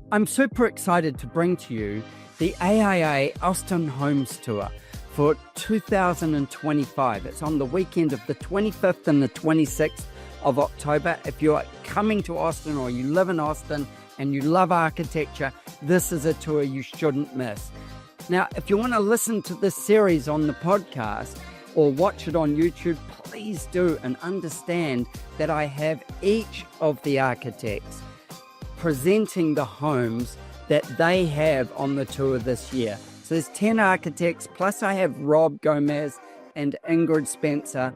I'm super excited to bring to you the AIA Austin Homes Tour for 2025. It's on the weekend of the 25th and the 26th of October. If you're coming to Austin or you live in Austin and you love architecture, this is a tour you shouldn't miss. Now, if you want to listen to this series on the podcast or watch it on YouTube, please do, and understand that I have each of the architects presenting the homes that they have on the tour this year. So there's 10 architects, plus I have Rob Gomez and Ingrid Spencer,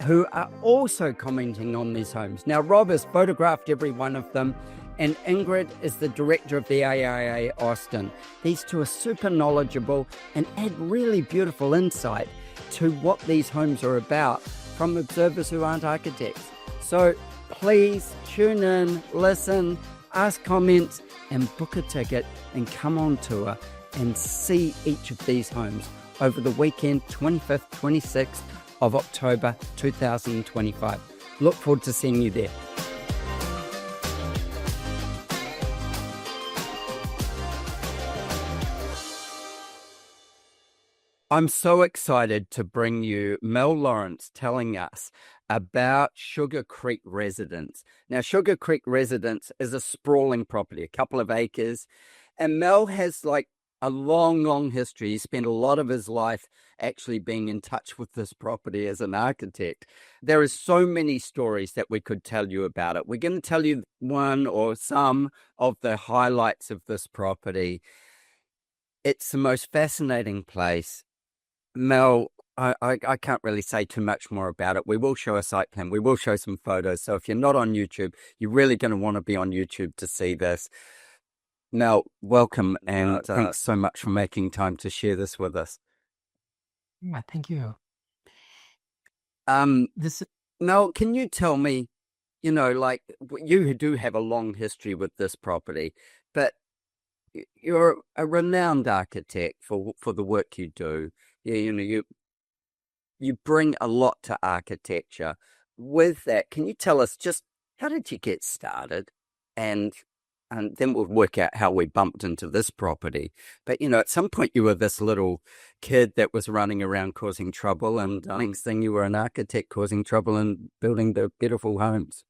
who are also commenting on these homes. Now, Rob has photographed every one of them, and Ingrid is the director of the AIA Austin. These two are super knowledgeable and add really beautiful insight to what these homes are about from observers who aren't architects. So please tune in, listen, ask comments, and book a ticket and come on tour and see each of these homes over the weekend, 25th, 26th of October 2025. Look forward to seeing you there. I'm so excited to bring you Mell Lawrence telling us about Sugar Creek Residence. Now, Sugar Creek Residence is a sprawling property, a couple of acres, and Mell has like a long history. He spent a lot of his life actually being in touch with this property as an architect. There is so many stories that we could tell you about it. We're going to tell you one or some of the highlights of this property. It's the most fascinating place. Mell, I can't really say too much more about it. We will show a site plan. We will show some photos. So if you're not on YouTube, you're really going to want to be on YouTube to see this. Mell, welcome, and thanks so much for making time to share this with us. Yeah, thank you. Mell, can you tell me, like you do have a long history with this property, but you're a renowned architect for the work you do. You bring a lot to architecture. With that, can you tell us just how did you get started? And then we'll work out how we bumped into this property. But, at some point you were this little kid that was running around causing trouble, and next thing you were an architect causing trouble and building the beautiful homes.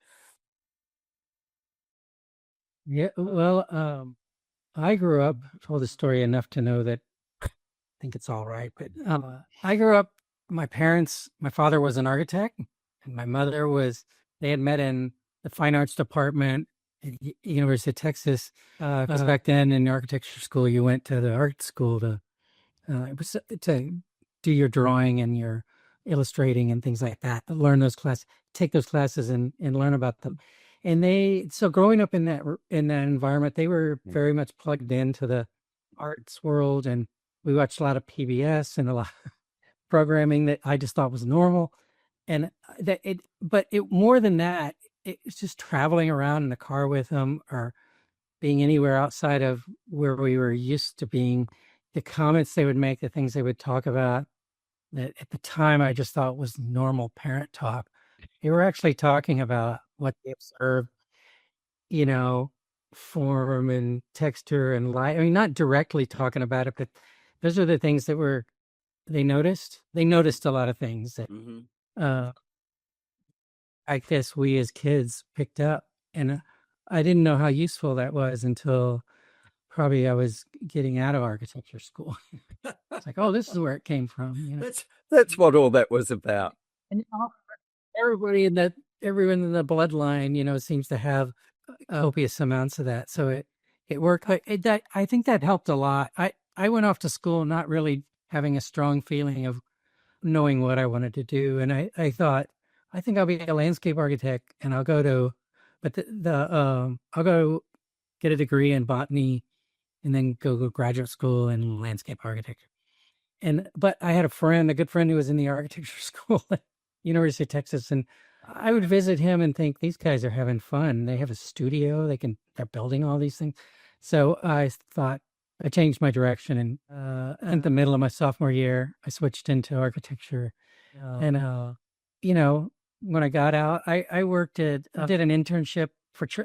Yeah, well, I grew up, told the story enough to know that I think it's all right. But I grew up, my father was an architect, and my mother they had met in the fine arts department at University of Texas. Because back then in architecture school, you went to the art school to do your drawing and your illustrating and things like that, to learn those classes, take those classes and learn about them. And so growing up in that environment, they were very much plugged into the arts world, and we watched a lot of PBS and a lot of programming that I just thought was normal. And but more than that, it was just traveling around in the car with them or being anywhere outside of where we were used to being. The comments they would make, the things they would talk about, that at the time I just thought was normal parent talk. They were actually talking about what they observed, form and texture and light. I mean, not directly talking about it, but those are the things that they noticed. They noticed a lot of things that I guess we as kids picked up. And I didn't know how useful that was until probably I was getting out of architecture school. It's like, oh, this is where it came from. That's what all that was about. And everyone in the bloodline, seems to have copious amounts of that. So it worked. I think that helped a lot. I went off to school not really having a strong feeling of knowing what I wanted to do. And I thought, I think I'll be a landscape architect, and I'll go I'll go get a degree in botany and then go graduate school in landscape architecture. But I had a good friend who was in the architecture school at University of Texas, and I would visit him and think, these guys are having fun. They have a studio. They're building all these things. So I thought, I changed my direction, and in the middle of my sophomore year, I switched into architecture. And when I got out, I did an internship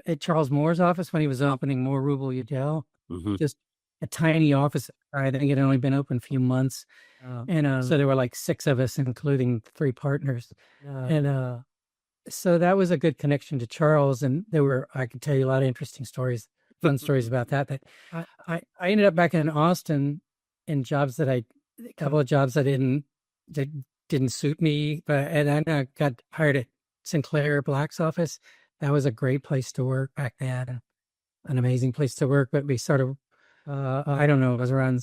at Charles Moore's office when he was opening Moore Rubel Udell, Hmm. just a tiny office. I think it had only been open a few months. And so there were like 6 of us, including 3 partners. And so that was a good connection to Charles. And I could tell you a lot of interesting stories, fun stories about that. But I ended up back in Austin in a couple of jobs that didn't suit me. And then I got hired at Sinclair Black's office. That was a great place to work back then, an amazing place to work. But we sort of, I don't know, it was around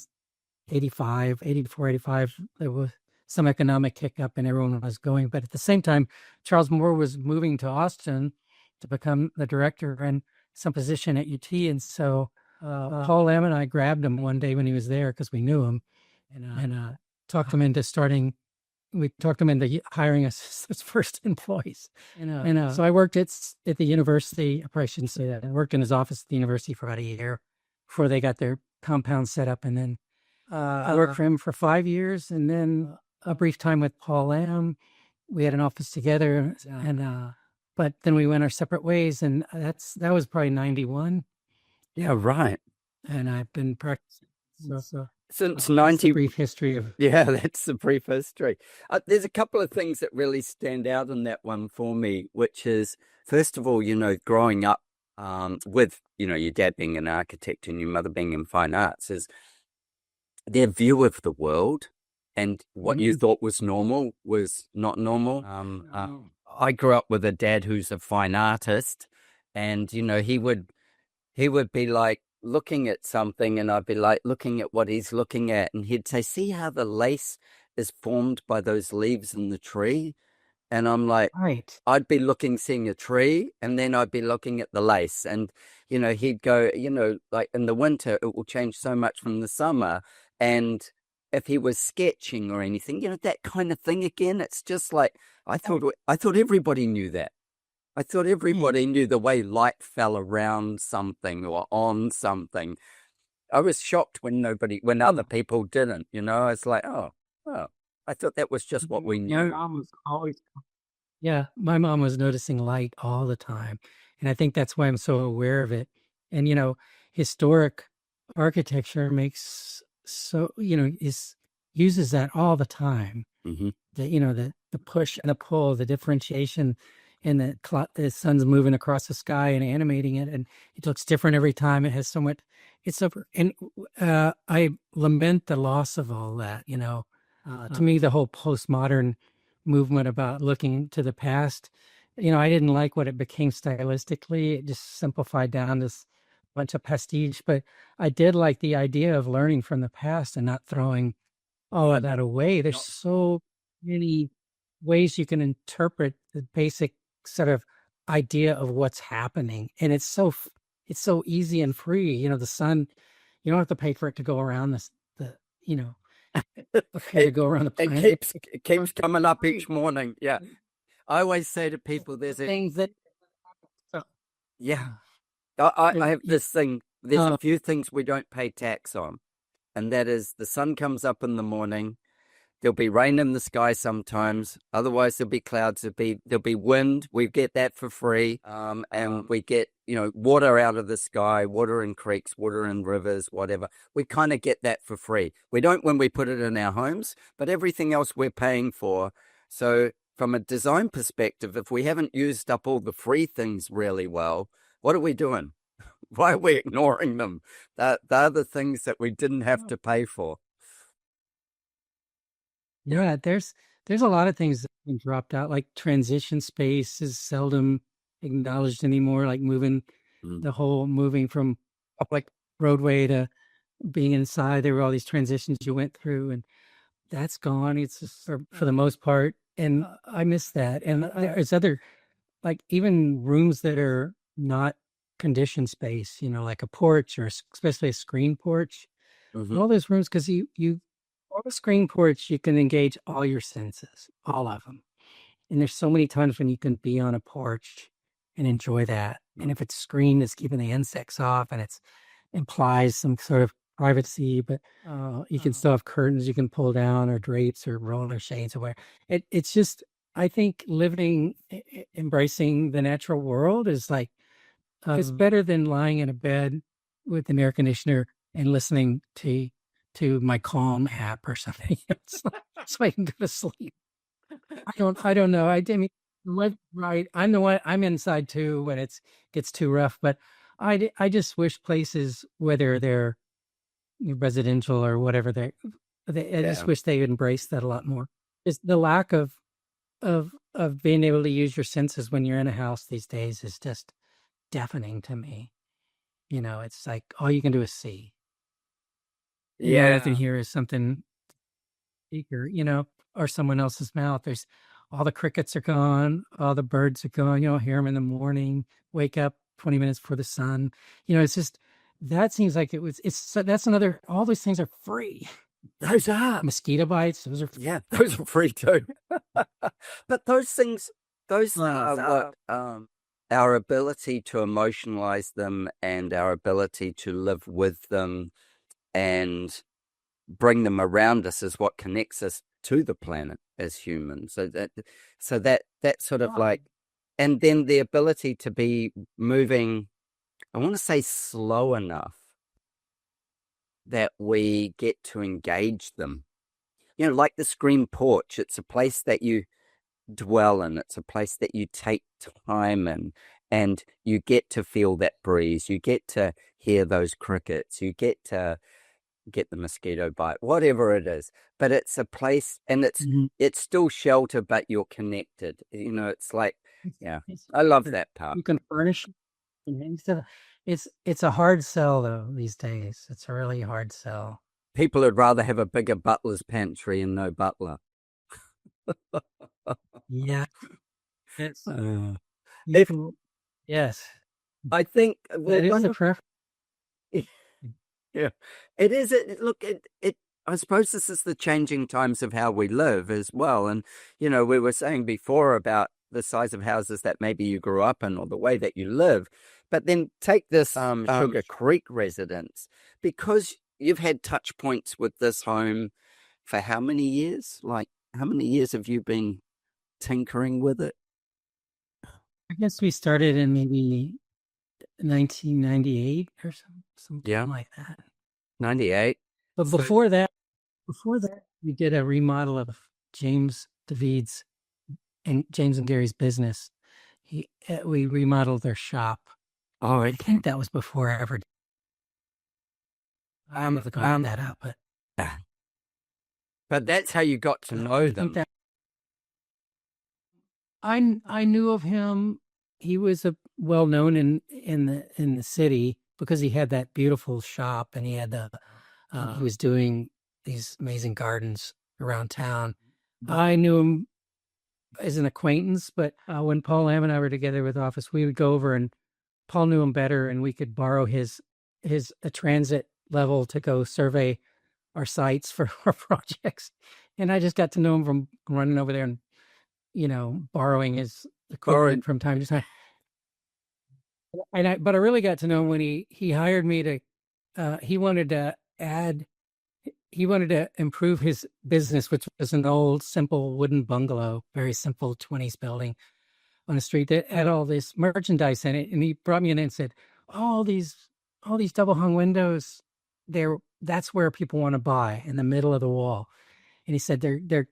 84, 85. There was some economic hiccup and everyone was going. But at the same time, Charles Moore was moving to Austin to become the director and some position at UT. And so Paul Lamb and I grabbed him one day when he was there because we knew him and talked him into hiring us as his first employees. So I worked at the university. I probably shouldn't say that. I worked in his office at the university for about a year before they got their compound set up. And then I worked for him for 5 years, and then a brief time with Paul Lamb. We had an office together, but then we went our separate ways, and that was probably 91. Yeah, right. And I've been practicing Since that's 90. a brief history of. Yeah, that's the brief history. There's a couple of things that really stand out in that one for me, which is, first of all, growing up with, your dad being an architect and your mother being in fine arts, is their view of the world and what you thought was normal was not normal. I grew up with a dad who's a fine artist, and he would be like looking at something, and I'd be like looking at what he's looking at, and he'd say, "See how the lace is formed by those leaves in the tree?" And I'm like, Right. I'd be seeing a tree, and then I'd be looking at the lace. And, he'd go, like in the winter, it will change so much from the summer. And if he was sketching or anything, that kind of thing again, it's just like, I thought everybody knew that. I thought everybody knew the way light fell around something or on something. I was shocked when other people didn't, It's like, oh, I thought that was just what we knew. Yeah, my mom was noticing light all the time. And I think that's why I'm so aware of it. And, historic architecture uses that all the time. Mm-hmm. The push and the pull, the differentiation, and the sun's moving across the sky and animating it. And it looks different every time. It has somewhat, and I lament the loss of all that, to me, the whole postmodern movement about looking to the past, I didn't like what it became stylistically. It just simplified down this bunch of pastiche, but I did like the idea of learning from the past and not throwing all of that away. There's so many ways you can interpret the basic sort of idea of what's happening, and it's so easy and free. The sun, you don't have to pay for it to go around to go around the planet. It keeps coming up each morning. Yeah. I always say to people, things that. Yeah. I have this thing. There's a few things we don't pay tax on, and that is the sun comes up in the morning. There'll be rain in the sky sometimes. Otherwise, there'll be clouds. There'll be wind. We get that for free. And we get, water out of the sky, water in creeks, water in rivers, whatever. We kind of get that for free. We don't when we put it in our homes, but everything else we're paying for. So from a design perspective, if we haven't used up all the free things really well, what are we doing? Why are we ignoring them? They're the things that we didn't have to pay for. Yeah, there's a lot of things that have been dropped out, like transition space is seldom acknowledged anymore, like moving from public roadway to being inside. There were all these transitions you went through, and that's gone. It's just for the most part, and I miss that. And there's other, like even rooms that are not conditioned space, like a porch or especially a screen porch. All those rooms, because on a screen porch, you can engage all your senses, all of them. And there's so many times when you can be on a porch and enjoy that. And if it's screened, it's keeping the insects off, and it implies some sort of privacy, but you can still have curtains you can pull down, or drapes, or roller shades, or where. It's just, I think embracing the natural world is like It's better than lying in a bed with an air conditioner and listening to my Calm app or something. So I can go to sleep. I don't know. I mean, right. I'm the one. I'm inside too when it's gets too rough. But I just wish places, whether they're residential or whatever, I just wish they would embrace that a lot more. It's the lack of being able to use your senses when you're in a house these days is just deafening to me. It's like all you can do is see. And all I can hear is something speaker, or someone else's mouth. There's all the crickets are gone, all the birds are gone. Hear them in the morning, wake up 20 minutes before the sun. It's just that seems like that's another. All these things are free. Those are mosquito bites. Those are those are free too. But those things, those are what our ability to emotionalize them and our ability to live with them and bring them around us is what connects us to the planet as humans. So that sort of like, and then the ability to be moving, I want to say slow enough that we get to engage them. Like the screen porch, it's a place that you dwell in. It's a place that you take time in, and you get to feel that breeze. You get to hear those crickets. You get to get the mosquito bite, whatever it is. But it's a place, and it's still shelter, but you're connected. It's like, I love that part. You can furnish. It's a hard sell though these days. It's a really hard sell. People would rather have a bigger butler's pantry and no butler. Yeah. It's yes. I think it is a preference. Yeah, it is. Look, I suppose this is the changing times of how we live as well. And, we were saying before about the size of houses that maybe you grew up in or the way that you live. But then take this Sugar Creek residence, because you've had touch points with this home for how many years? Like, how many years have you been tinkering with it? I guess we started in maybe 1998 or something like that. 98. But before that, we did a remodel of James David's and James and Gary's business. We remodeled their shop. Oh, I think that was before I ever. I'm not going that up, but that's how you got to know them. I knew of him. He was well known in the city because he had that beautiful shop, and he had he was doing these amazing gardens around town. I knew him as an acquaintance, but when Paul Lamb and I were together with Office, we would go over, and Paul knew him better, and we could borrow his a transit level to go survey our sites for our projects. And I just got to know him from running over there and borrowing his equipment from time to time. But I really got to know him when he hired me to. He wanted to improve his business, which was an old, simple wooden bungalow, very simple 20s building on a street that had all this merchandise in it. And he brought me in and said, all these double hung windows, that's where people want to buy, in the middle of the wall. And he said, they're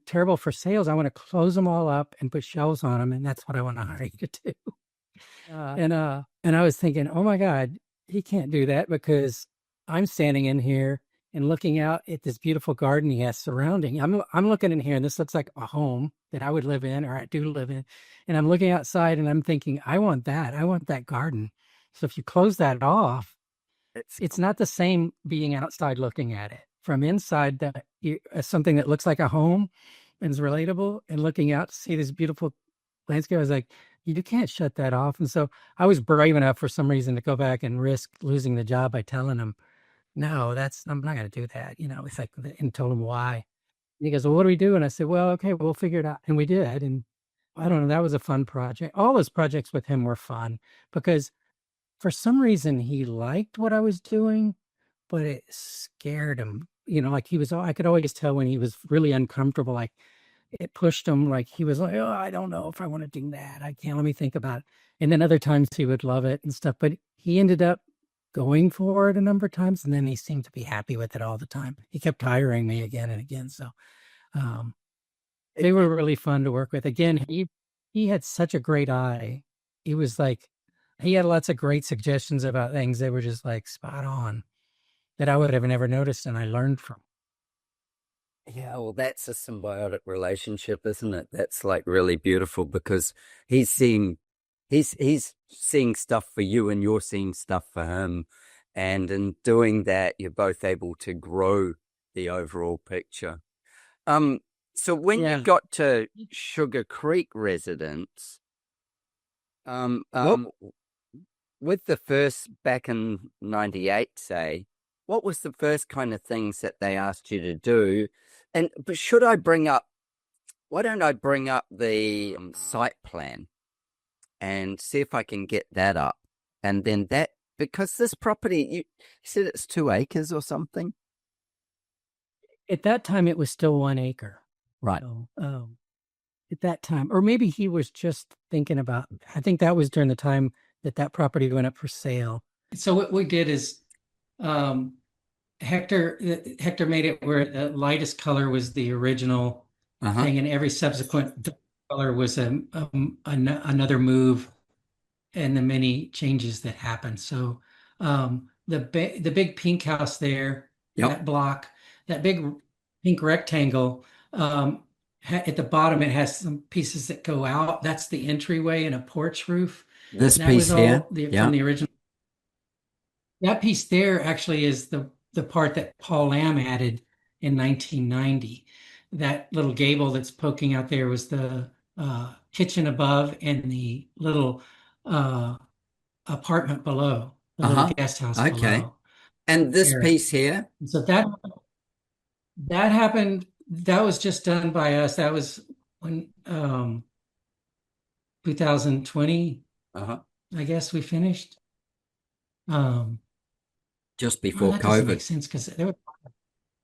terrible for sales. I want to close them all up and put shelves on them. And that's what I want to hire you to do. And I was thinking, oh my God, he can't do that, because I'm standing in here and looking out at this beautiful garden he has surrounding. I'm looking in here, and this looks like a home that I would live in, or I do live in. And I'm looking outside, and I'm thinking, I want that garden. So if you close that off, it's not the same being outside looking at it. From inside, that something that looks like a home and is relatable, and looking out to see this beautiful landscape, I was like, you can't shut that off. And so I was brave enough for some reason to go back and risk losing the job by telling him, no, I'm not going to do that. It's like, and told him why. And he goes, well, what do we do? And I said, well, okay, we'll figure it out. And we did. And I don't know, that was a fun project. All those projects with him were fun because for some reason he liked what I was doing, but it scared him. Like I could always tell when he was really uncomfortable, like it pushed him. Like he was like, oh, I don't know if I want to do that. I can't. Let me think about it. And then other times he would love it and stuff. But he ended up going for it a number of times, and then he seemed to be happy with it all the time. He kept hiring me again and again. So um, they were really fun to work with. Again, he had such a great eye. He was like he had lots of great suggestions about things that were just like spot on that I would have never noticed and I learned from. Yeah, well, that's a symbiotic relationship, isn't it? That's like really beautiful because he's seeing he's seeing stuff for you and you're seeing stuff for him. And in doing that, you're both able to grow the overall picture. Um, so when you Yeah. got to Sugar Creek residence, what with the first back in '98, say, what was the first kind of things that they asked you to do? And but should I bring up? Why don't I bring up the site plan and see if I can get that up? And then that because this property, you said it's 2 acres or something, At that time, it was still 1 acre. right? So, at that time, or maybe he was just thinking about, I think that was during the time that that property went up for sale. So what we did is, um, Hector made it where the lightest color was the original Uh-huh. thing, and every subsequent color was another move and the many changes that happened. So the big pink house there, Yep. that block, that big pink rectangle, at the bottom it has some pieces that go out. That's the entryway and a porch roof. This And that piece was here. all from Yeah. the original. That piece there actually is the part that Paul Lamb added in 1990. That little gable that's poking out there was the kitchen above and the little uh, apartment below, the little Uh-huh. guest house Okay. below. And this There. piece here. And so that happened. That was just done by us. That was when 2020, Uh-huh. I guess we finished. Um, Just well, before that doesn't COVID. make sense because there was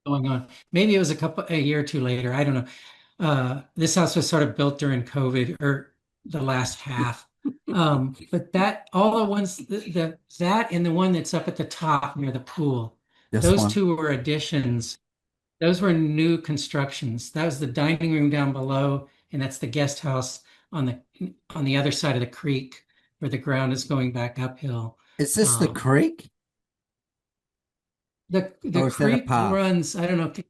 going on. Maybe it was a year or two later. I don't know. This house was sort of built during COVID or the last half. But that all the ones that and the one that's up at the top near the pool, This those one. two were additions. Those were new constructions. That was the dining room down below, and that's the guest house on the other side of the creek where the ground is going back uphill. Is this the Um, creek the or is that a creek path? runs, I don't know, can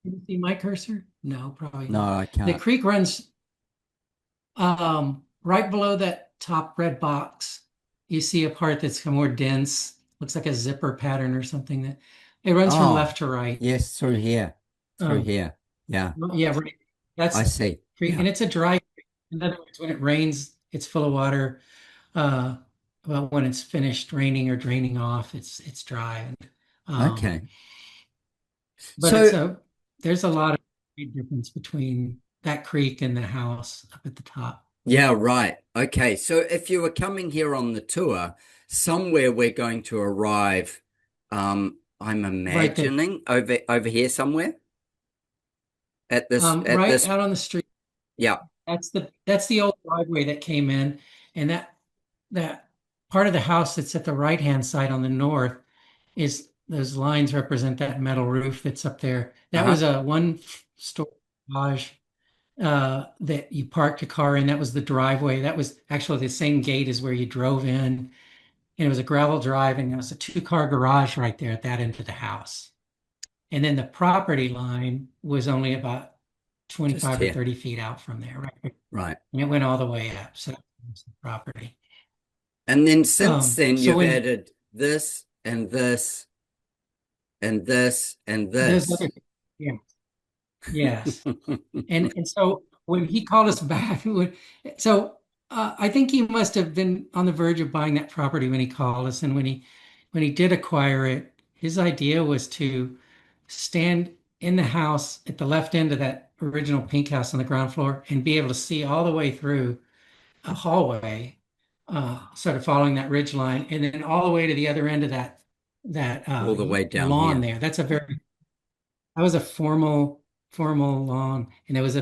you see my cursor? No, probably No, not. I The can't. creek runs right below that top red box. You see a part that's more dense, looks like a zipper pattern or something that it runs from Oh, left to right. yes, through here. Through Um, here. Yeah, yeah, right. I That's see. creek, Yeah. and it's a dry creek. In other words, when it rains, it's full of water. Uh, well, when it's finished raining or draining off, it's dry. Um, Okay. but So, there's a lot of difference between that creek and the house up at the top. yeah, right. Okay. So if you were coming here on the tour, somewhere we're going to arrive, I'm Right there. imagining over here somewhere at Right this, out on the street. yeah. That's the old driveway that came in, and that part of the house that's at the right-hand side on the north is those lines represent that metal roof that's up there. That Uh-huh. was a one-story garage that you parked a car in. That was the driveway. That was actually the same gate as where you drove in, and it was a gravel drive, and there was a two-car garage right there at that end of the house. And then the property line was only about Just 25 or here. 30 feet out from there, right? Right. And it went all the way up. So that was the property. And then since then So you've when added this and this and this and there's other, this. yeah, yes. And so when he called us back, so I think he must have been on the verge of buying that property when he called us. And when he did acquire it, his idea was to stand in the house at the left end of that original pink house on the ground floor and be able to see all the way through a hallway, sort of following that ridge line, and then all the way to the other end of that All the way down lawn here. there. That was a formal lawn, and there was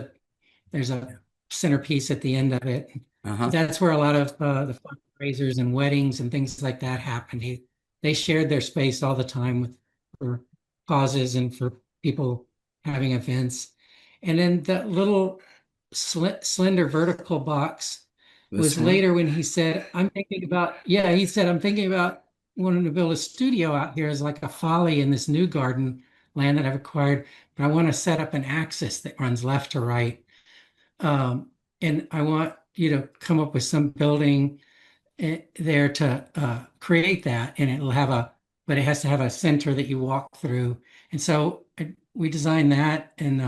there's a centerpiece at the end of it. Uh-huh. That's where a lot of the fundraisers and weddings and things like that happened. They shared their space all the time for causes and for people having events. And then that little slender vertical box This was one? later when he said, yeah, he said, I'm thinking about wanting to build a studio out here as like a folly in this new garden land that I've acquired, but I want to set up an axis that runs left to right. And I want you to come up with some building there to create that, and but it has to have a center that you walk through. And so we designed that, and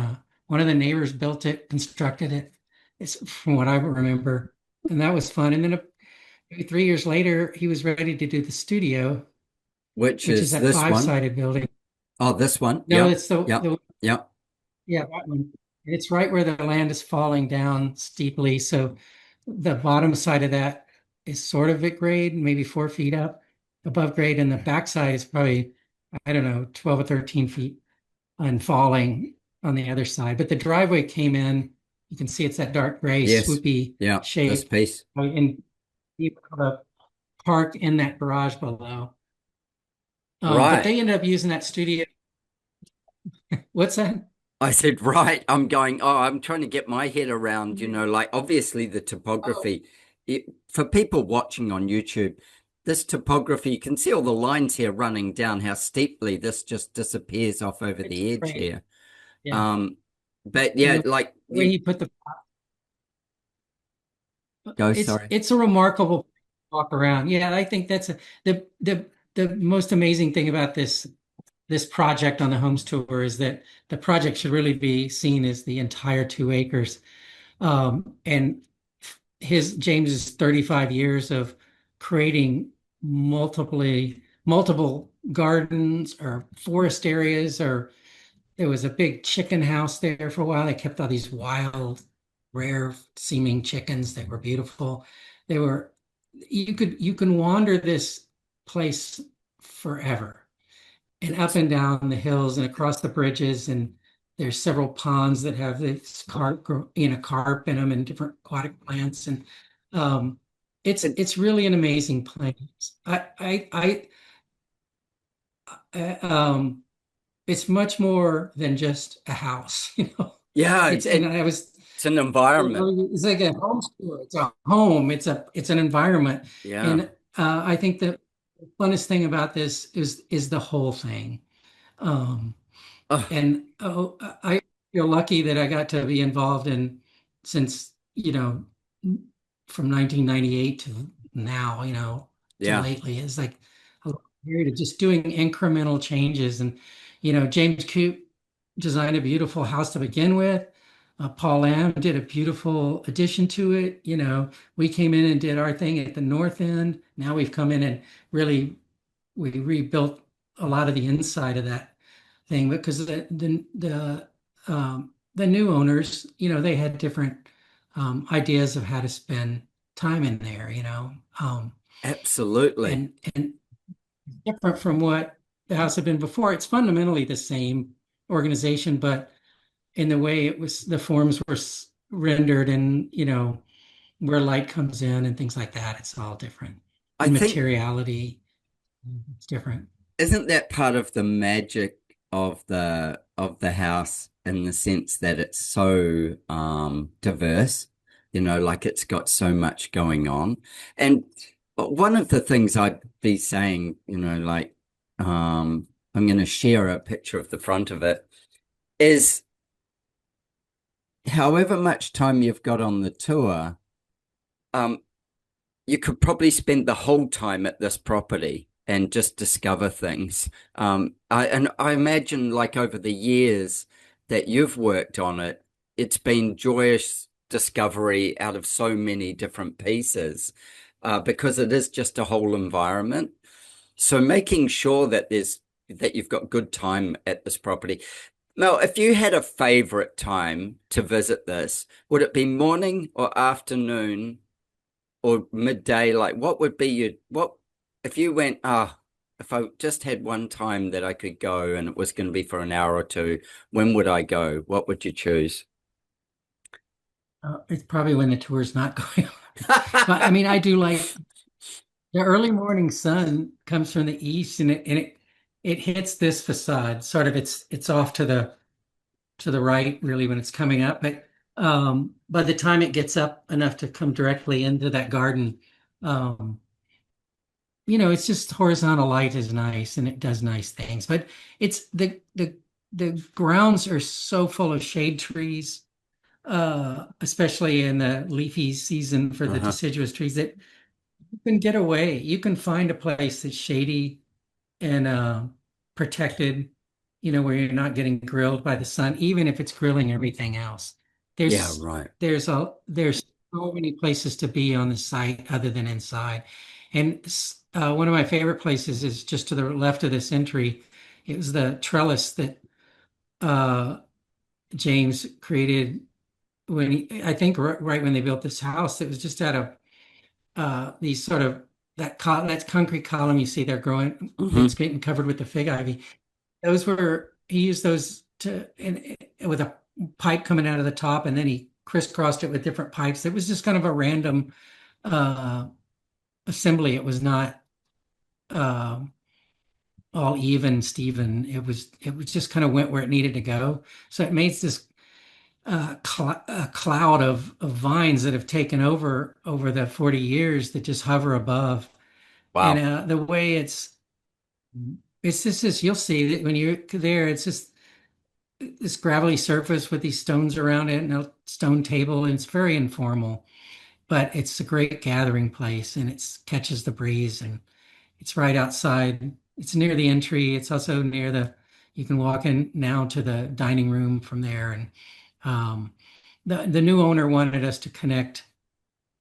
one of the neighbors built it, constructed it. It's from what I remember, and that was fun. And then maybe 3 years later, he was ready to do the studio, Which which is is that this one? five-sided building. Oh, this one. No, Yep. it's the Yep. Yep. yeah, that one. It's right where the land is falling down steeply. So the bottom side of that is sort of at grade, maybe 4 feet up above grade, and the backside is probably, I don't know, 12 or 13 feet and falling on the other side. But the driveway came in, you can see it's that dark gray, Yes. swoopy Yeah. This shape. piece. And you have a park in that garage below. But Right. they ended up using that studio. What's that? I said, right. I'm going, oh, I'm trying to get my head around, like obviously the Oh, topography. For people watching on YouTube, this topography, you can see all the lines here running down, how steeply this just disappears off over it's the edge great. here. Yeah. Um, but And yeah, the like way you he put the go, it's sorry. it's a remarkable walk around. Yeah, I think the most amazing thing about this project on the homes tour is that the project should really be seen as the entire 2 acres. And his James's 35 years of creating multiple gardens or forest areas, or there was a big chicken house there for a while. They kept all these wild, rare seeming chickens that were beautiful. They were, you can wander this place forever and up and down the hills and across the bridges. And there's several ponds that have this carp in them and different aquatic plants. And um, And it's really an amazing place. I it's much more than just a house, you know. yeah, It's and I was it's an environment. it's like a home school. It's a home. It's an environment. Yeah. And I think the funnest thing about this is the whole thing. Um, Oh, and I feel lucky that I got to be involved in since, from 1998 to now, to yeah. lately. It's like a long period of just doing incremental changes. And, James Coop designed a beautiful house to begin with. Paul Lamb did a beautiful addition to it. We came in and did our thing at the north end. Now we've come in and really we rebuilt a lot of the inside of that thing because the new owners, they had different ideas of how to spend time in there, Absolutely. and different from what the house had been before. It's fundamentally the same organization, but in the way the forms were rendered, and where light comes in and things like that, it's all different. I And think materiality, it's different. isn't that part of the magic of the house in the sense that it's so diverse, like it's got so much going on. And one of the things I'd be saying, like I'm going to share a picture of the front of it, is however much time you've got on the tour, um, you could probably spend the whole time at this property and just discover things. I imagine like over the years that you've worked on it, it's been joyous discovery out of so many different pieces, because it is just a whole environment. So making sure that you've got good time at this property. Now, if you had a favorite time to visit this, would it be morning or afternoon or midday? Like, what would be what if you went, if I just had one time that I could go and it was going to be for an hour or two, when would I go? What would you choose? It's probably when the tour's not going on. But I mean, I do like the early morning sun comes from the east, and it hits this facade. Sort of, it's off to the right, really, when it's coming up. But by the time it gets up enough to come directly into that garden, um, it's just horizontal light is nice and it does nice things. But it's the grounds are so full of shade trees, especially in the leafy season for the Uh-huh. deciduous trees, that you can get away. You can find a place that's shady and protected, where you're not getting grilled by the sun, even if it's grilling everything else. Yeah, There's right. there's so many places to be on the site other than inside. And one of my favorite places is just to the left of this entry. It was the trellis that uh, James created I think right when they built this house. It was just out of these sort of that concrete column you see there growing Hmm. that's getting covered with the fig ivy. Those were he used those with a pipe coming out of the top, and then he crisscrossed it with different pipes. It was just kind of a random uh, assembly. It was not uh, all even, Steven. It was just kind of went where it needed to go. So it makes this a cloud of vines that have taken over the 40 years that just hover above. And Wow. the way it's just this, you'll see that when you're there, it's just this gravelly surface with these stones around it and a stone table, and it's very informal, but it's a great gathering place and it catches the breeze, and it's right outside. It's near the entry. It's also near you can walk in now to the dining room from there. And um, the new owner wanted us to connect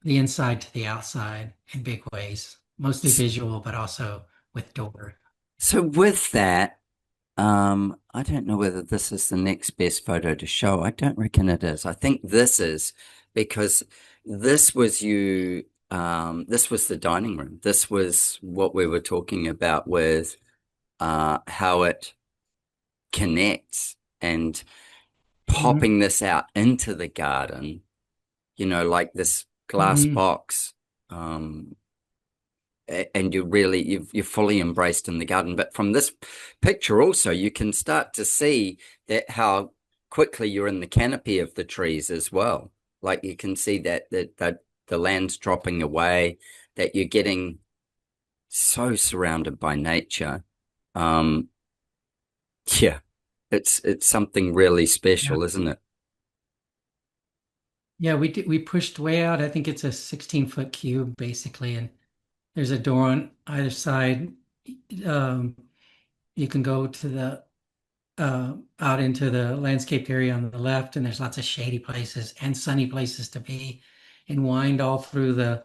the inside to the outside in big ways, mostly S- visual, but also with door. So with that, I don't know whether this is the next best photo to show. I don't reckon it is. I think this is because this was this was the dining room. This was what we were talking about with how it connects and Mhm. popping this out into the garden, like this glass Mhm. box. And you're fully embraced in the garden. But from this picture also, you can start to see that how quickly you're in the canopy of the trees as well. Like you can see that the land's dropping away, that you're getting so surrounded by nature. Um, yeah, it's something really Yeah. special, isn't it? Yeah, we pushed way out. I think it's a 16-foot cube basically, and there's a door on either side. Um, you can go to the out into the landscaped area on the left, and there's lots of shady places and sunny places to be, and wind all through the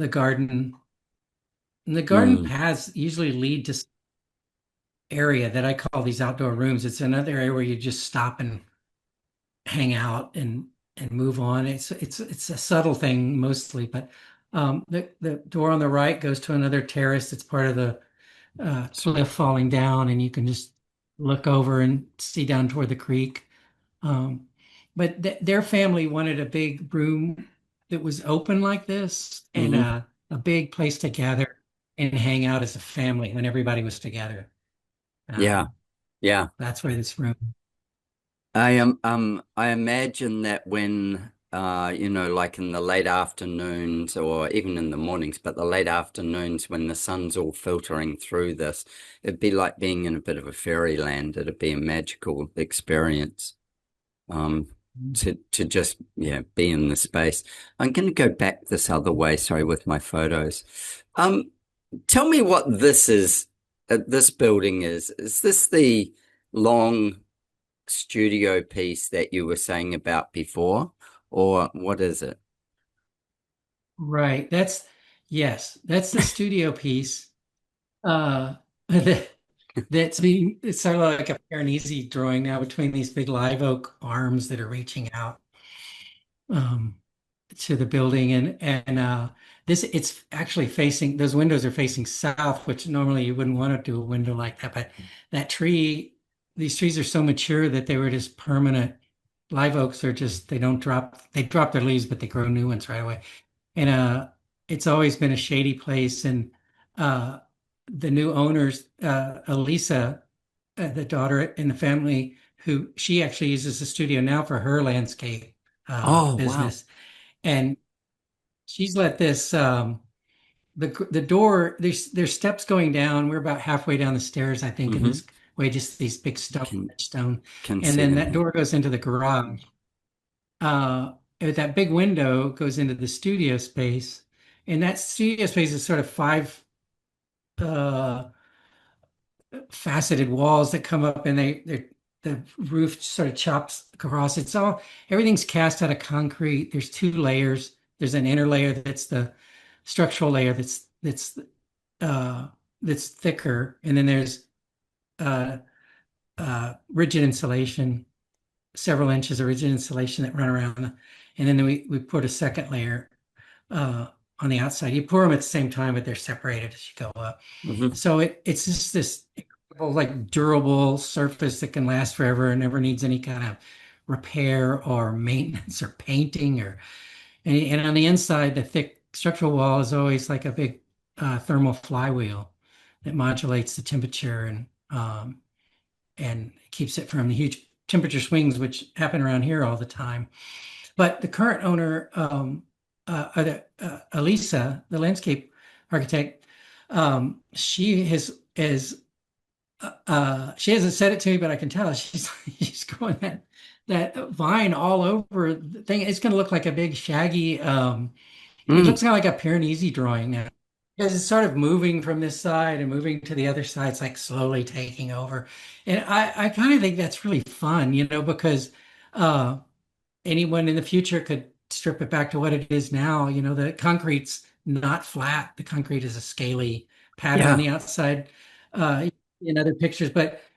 garden. And the garden Mm, paths usually lead to area that I call these outdoor rooms. It's another area where you just stop and hang out and move on. It's a subtle thing mostly, but the door on the right goes to another terrace. It's part of the cliff falling down, and you can just look over and see down toward the creek. Um, but their family wanted a big room that was open like this, and hmm. a big place to gather and hang out as a family when everybody was together. Yeah, Um, yeah. that's where this room. I imagine that when like in the late afternoons or even in the mornings, but the late afternoons when the sun's all filtering through this, it'd be like being in a bit of a fairyland. It'd be a magical experience. Um, to just be in the space. I'm gonna go back this other way, sorry, with my photos. Um, Tell me what this is, this building is. Is this the long studio piece that you were saying about before, or what is it? Right. Yes, that's the studio piece. That, it's sort of like a Piranesi drawing now between these big live oak arms that are reaching out um, to the building, and this it's actually facing those windows are facing south, which normally you wouldn't want to do a window like that, but that tree, these trees are so mature that they were just permanent live oaks are just they drop their leaves, but they grow new ones right away. And it's always been a shady place. And uh, the new owners, Elisa, the daughter in the family, who she actually uses the studio now for her landscape Oh, wow. business, and she's let this the door. There's steps going down. We're about halfway down the stairs, I think, in Hmm. this way, just these big Can stone, can and see then them that here. door goes into the garage. uh, that big window goes into the studio space, and that studio space is sort of five uh, faceted walls that come up, and the roof sort of chops across. Everything's cast out of concrete. There's two layers. There's an inner layer that's the structural layer uh, that's thicker, and then there's uh, rigid insulation, several inches of rigid insulation that run around, and then we put a second layer on the outside. You pour them at the same time, but they're separated as you go up. Hmm. So it's just this incredible, like durable surface that can last forever and never needs any kind of repair or maintenance or painting and on the inside, the thick structural wall is always like a big thermal flywheel that modulates the temperature and keeps it from the huge temperature swings which happen around here all the time. But the current owner, Elisa, the landscape architect, she she hasn't said it to me, but I can tell she's growing that vine all over the thing. It's going to look like a big shaggy. It Mm. looks kind of like a Piranesi drawing now. Because it's sort of moving from this side and moving to the other side. It's like slowly taking over. And I kind of think that's really fun, because uh, anyone in the future could strip it back to what it is now. The concrete's not flat. The concrete is a scaly pattern on Yeah, the outside, in other pictures,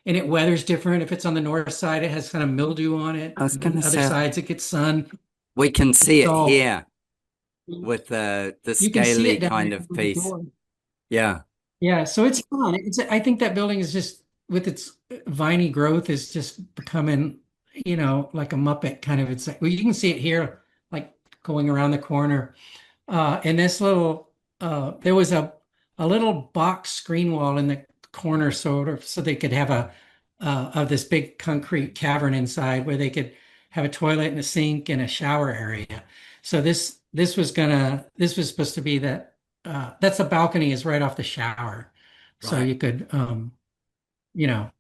and it weathers different. If it's on the north side, it has kind of mildew on it. I was And going then to other say sides, it gets sun. we can see It's it all, here with the you can see scaly it down there kind of through the piece. door. Yeah. Yeah, so it's fun. I think that building is just with its viney growth is just becoming, like a Muppet kind of. It's like, well, you can see it here, like going around the corner. And this there was a little box screen wall in the corner, sort of, so they could have of this big concrete cavern inside where they could have a toilet and a sink and a shower area. So this was supposed to be that's the balcony is right off the shower. So Right. you could, you know,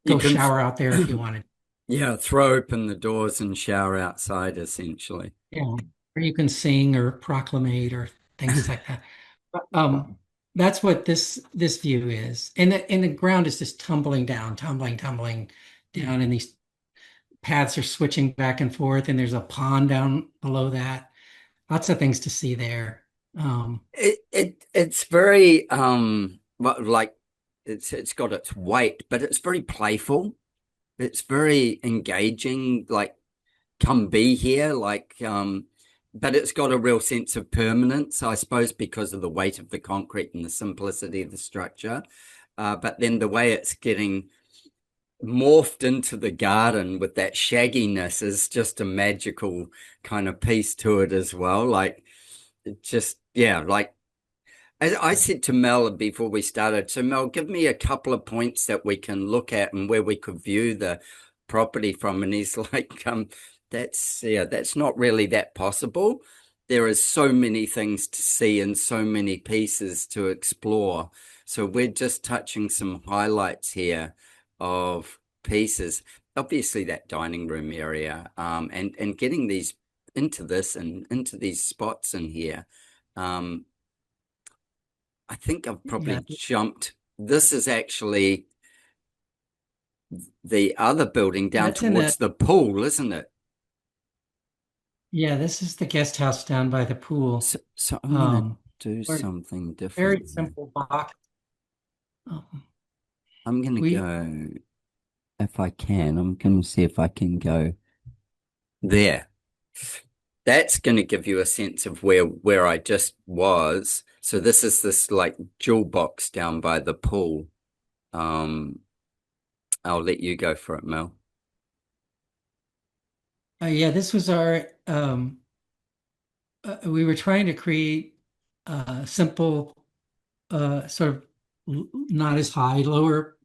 You go can, shower out there if you wanted. yeah, throw open the doors and shower outside essentially. Yeah. Or you can sing or proclamate or things like that. That's what this view is. And the ground is just tumbling down, tumbling down, and these paths are switching back and forth, and there's a pond down below that. Lots of things to see there. It's very well, like it's got its weight, but it's very playful. It's very engaging, like come be here, but it's got a real sense of permanence, I suppose, because of the weight of the concrete and the simplicity of the structure. But then the way it's getting morphed into the garden with that shagginess is just a magical kind of piece to it as well. Like it just, yeah, like as I said to Mel before we started, so Mel, give me a couple of points that we can look at and where we could view the property from. And he's like, that's not really that possible. There is so many things to see and so many pieces to explore. So we're just touching some highlights here of pieces. Obviously, that dining room area, and getting these into this and into these spots in here. Um, I think I've Yeah, probably jumped. This is actually the other building down that's in the towards the pool, isn't it? yeah, this is the guest house down by the pool. So I'm gonna Um, do where something very different here. simple box. Um, I'm gonna we go, if I can, I'm gonna see if I can go there. That's gonna give you a sense of where I just was. So this is this like jewel box down by the pool. Um, I'll let you go for it, Mel. Yeah, this was our we were trying to create simple, sort of not as high, lower,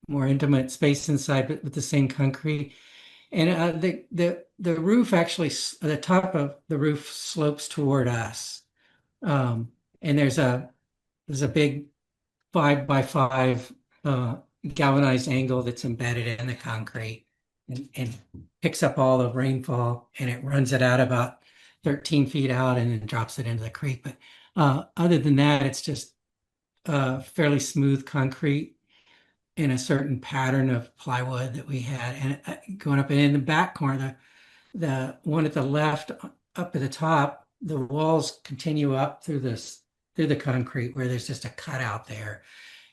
more intimate space inside, but with the same concrete. And the roof actually, the top of the roof slopes toward us. And there's a big 5 by 5 uh, galvanized angle that's embedded in the concrete and picks up all the rainfall, and it runs it out about 13 feet out and then drops it into the creek. But other than that, it's just fairly smooth concrete in a certain pattern of plywood that we had. And going up and in the back corner, the one at the left up at the top, the walls continue up through the concrete where there's just a cutout there.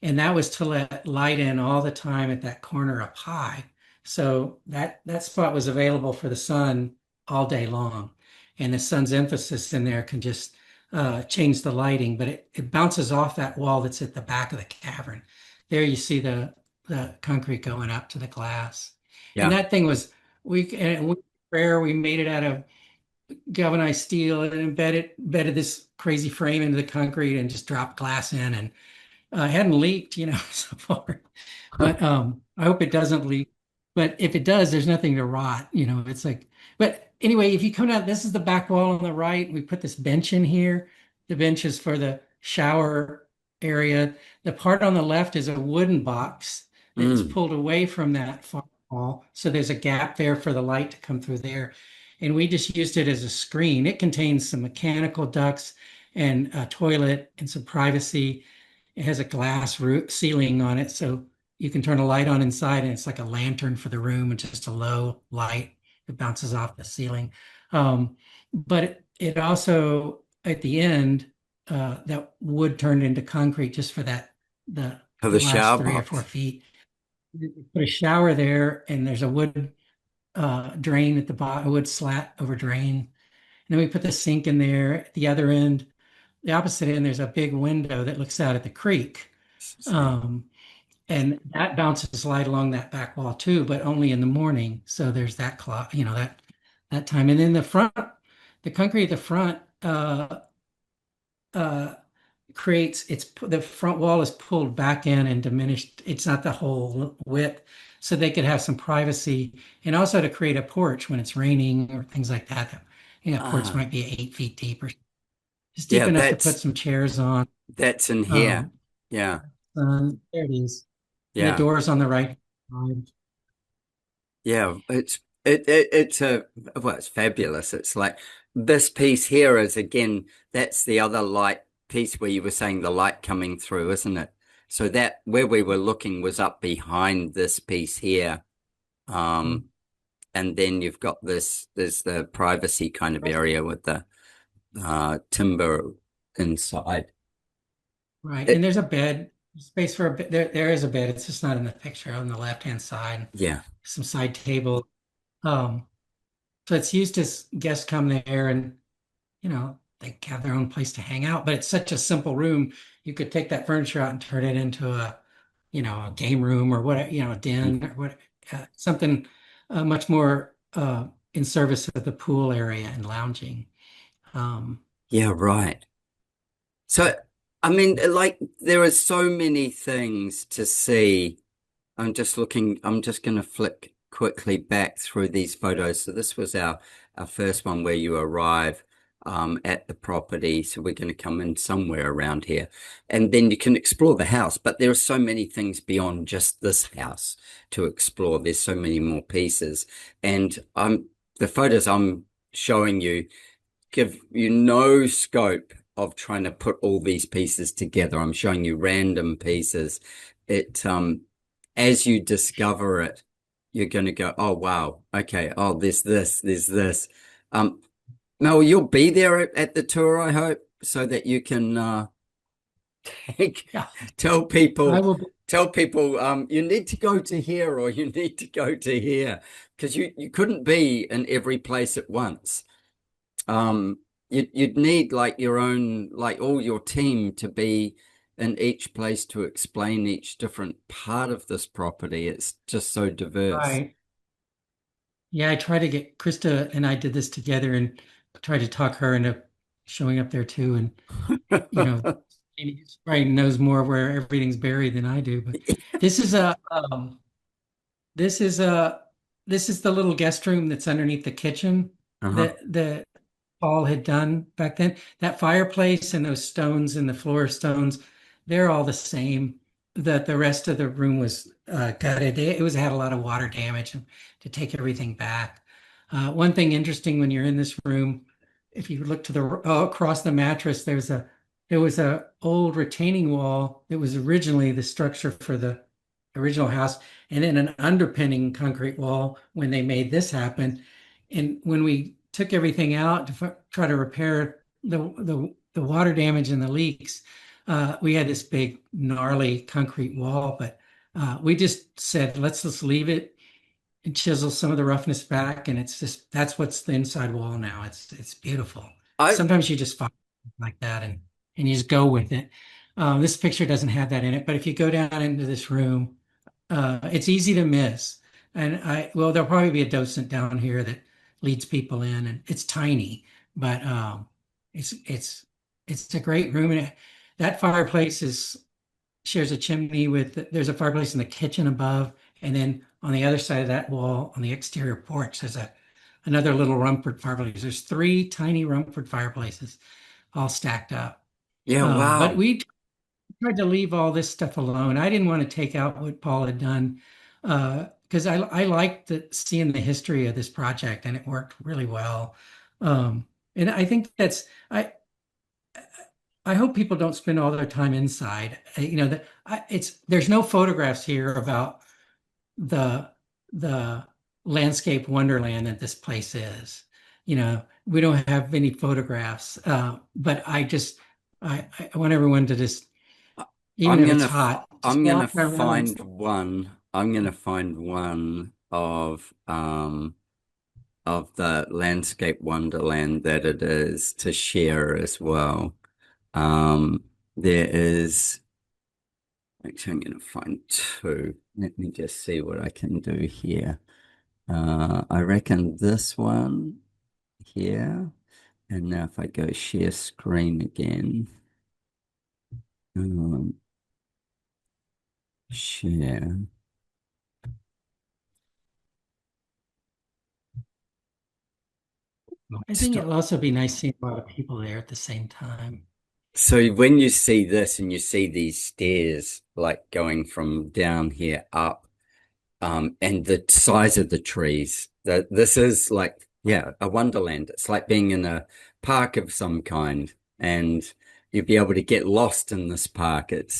And that was to let light in all the time at that corner up high. So that spot was available for the sun all day long. And the sun's emphasis in there can just change the lighting, but it bounces off that wall that's at the back of the cavern. There you see the concrete going up to the glass. And Yeah. that thing was, we rare, we made it out of galvanized steel and embedded this crazy frame into the concrete and just dropped glass in, and hadn't leaked, so far. But I hope it doesn't leak. But if it does, there's nothing to rot. It's like. But anyway, if you come down, this is the back wall on the right. We put this bench in here. The bench is for the shower area. The part on the left is a wooden box that's Mm. pulled away from that far wall. So there's a gap there for the light to come through there. And we just used it as a screen. It contains some mechanical ducts and a toilet and some privacy. It has a glass roof ceiling on it, so you can turn a light on inside, and it's like a lantern for the room and just a low light that bounces off the ceiling. But it also, at the end, that wood turned into concrete just for the For the last shower 3 or 4 feet. box. You put a shower there, and there's a wood drain at the bottom, a wood slat over drain. And then we put the sink in there. At the other end, the opposite end, there's a big window that looks out at the creek. See. Um, and that bounces light along that back wall too, but only in the morning. So there's that clock, that time. And then the concrete at the front uh, creates the front wall is pulled back in and diminished. It's not the whole width, so they could have some privacy, and also to create a porch when it's raining or things like that. Porch Ah, might be 8 feet deep or just deep yeah, enough to put some chairs on. that's in here. Um, Yeah. there it is. And the Yeah. door's on the right side. Yeah. It's a well, it's fabulous. It's like this piece here is again, that's the other light piece where you were saying the light coming through, isn't it? So that where we were looking was up behind this piece here. Mm. Um, and then you've got there's the privacy kind of area with the timber inside. Right. And It, there's a bed, space for a bed. There is a bed. It's just not in the picture on the left-hand side. yeah. Some side table. Um, so it's used as guests come there and, they have their own place to hang out. But it's such a simple room. You could take that furniture out and turn it into a game room or what, a den or what, something much more in service of the pool area and lounging. Um, Yeah, right. So, I mean, like, there are so many things to see. I'm just going to flick quickly back through these photos. So, this was our first one where you arrive at the property. So, we're going to come in somewhere around here. And then you can explore the house. But there are so many things beyond just this house to explore. There's so many more pieces. And the photos I'm showing you give you no scope of trying to put all these pieces together. I'm showing you random pieces. It as you discover it, you're going to go, oh wow, okay, oh there's this. Um, Mel, you'll be there at the tour, I hope, so that you can yeah, tell I people will. you need to go to here or you need to go to here because you couldn't be in every place at once. Um, you'd need like your own, like all your team to be in each place to explain each different part of this property. It's just so diverse. Right. Yeah, I tried to get Krista and I did this together and tried to talk her into showing up there too. And, you know, she probably knows more where everything's buried than I do. But this is a, this is a, this is the little guest room that's underneath the kitchen Uh-huh. that Paul had done back then. That fireplace and those stones and the floor stones, they're all the same. That the rest of the room was gutted. It was had a lot of water damage to take everything back. One thing interesting when you're in this room, if you look to the across the mattress, there was a old retaining wall that was originally the structure for the original house, and then an underpinning concrete wall when they made this happen. And when we took everything out to try to repair the water damage and the leaks, we had this big gnarly concrete wall, but we just said, let's just leave it and chisel some of the roughness back. And it's just, that's what's the inside wall now. It's beautiful. I Sometimes you just find like that and you just go with it. This picture doesn't have that in it, but if you go down into this room, it's easy to miss. And well, there'll probably be a docent down here that leads people in, and it's tiny, but it's it's it's a great room. And that fireplace is shares a chimney with. There's a fireplace in the kitchen above, and then on the other side of that wall, on the exterior porch, there's another little Rumford fireplace. There's three tiny Rumford fireplaces all stacked up. Yeah, But wow. we tried to leave all this stuff alone. I didn't want to take out what Paul had done because I liked seeing the history of this project and it worked really well. And I think I hope people don't spend all their time inside. It's there's no photographs here about the the landscape wonderland that this place is. We don't have any photographs, but I want everyone to just even I'm if it's gonna hot, just I'm gonna walk around. find one. I'm gonna find one of the landscape wonderland that it is to share as well. There is actually I'm gonna find two. Let me just see what I can do here. I reckon this one here, and now if I go share screen again, um, share. I think Stop. it'll also be nice seeing a lot of people there at the same time. So when you see this and you see these stairs like going from down here up, and the size of the trees, that this is like, yeah, a wonderland. It's like being in a park of some kind, and you'd be able to get lost in this park. It,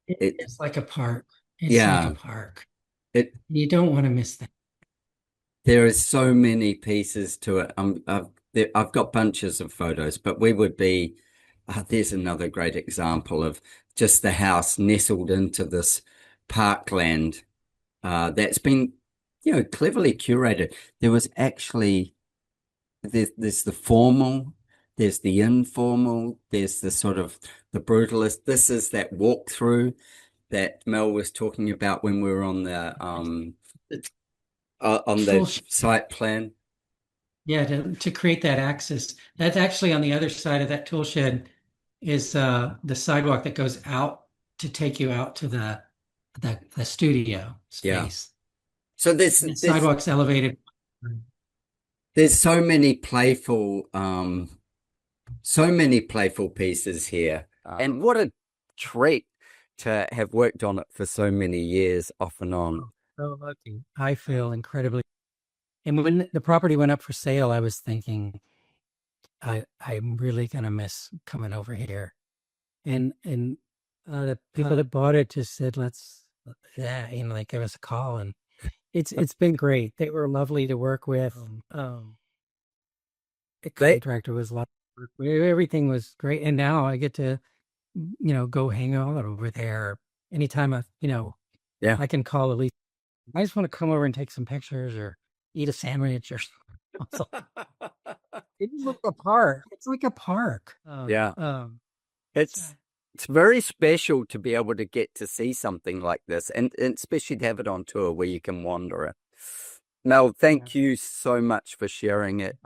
It's like a park. It's like a yeah, park. it. You don't want to miss that. There is so many pieces to it. I've got bunches of photos, but we would be. There's another great example of just the house nestled into this parkland that's been, cleverly curated. There was actually there's the formal, there's the informal, there's the sort of the brutalist. This is that walkthrough that Mel was talking about when we were on Tool the site plan. Yeah, to create that access. That's actually on the other side of that tool shed is the sidewalk that goes out to take you out to the studio Yeah. space. So there's And the there's sidewalk's elevated. there's so many playful pieces here. And what a treat to have worked on it for so many years off and on. So lucky. I feel incredibly. And when the property went up for sale, I was thinking, I'm really gonna miss coming over here. And the people that bought it just said, let's, yeah, like give us a call, and it's been great. They were lovely to work with. The They, contractor was a lot of work. Everything was great, and now I get to go hang out over there anytime yeah. I can call at least. I just want to come over and take some pictures or eat a sandwich or something. It's like a park. It's like a park. Yeah. It's it's very special to be able to get to see something like this, and especially to have it on tour where you can wander it. Mel, Yeah. thank you so much for sharing it.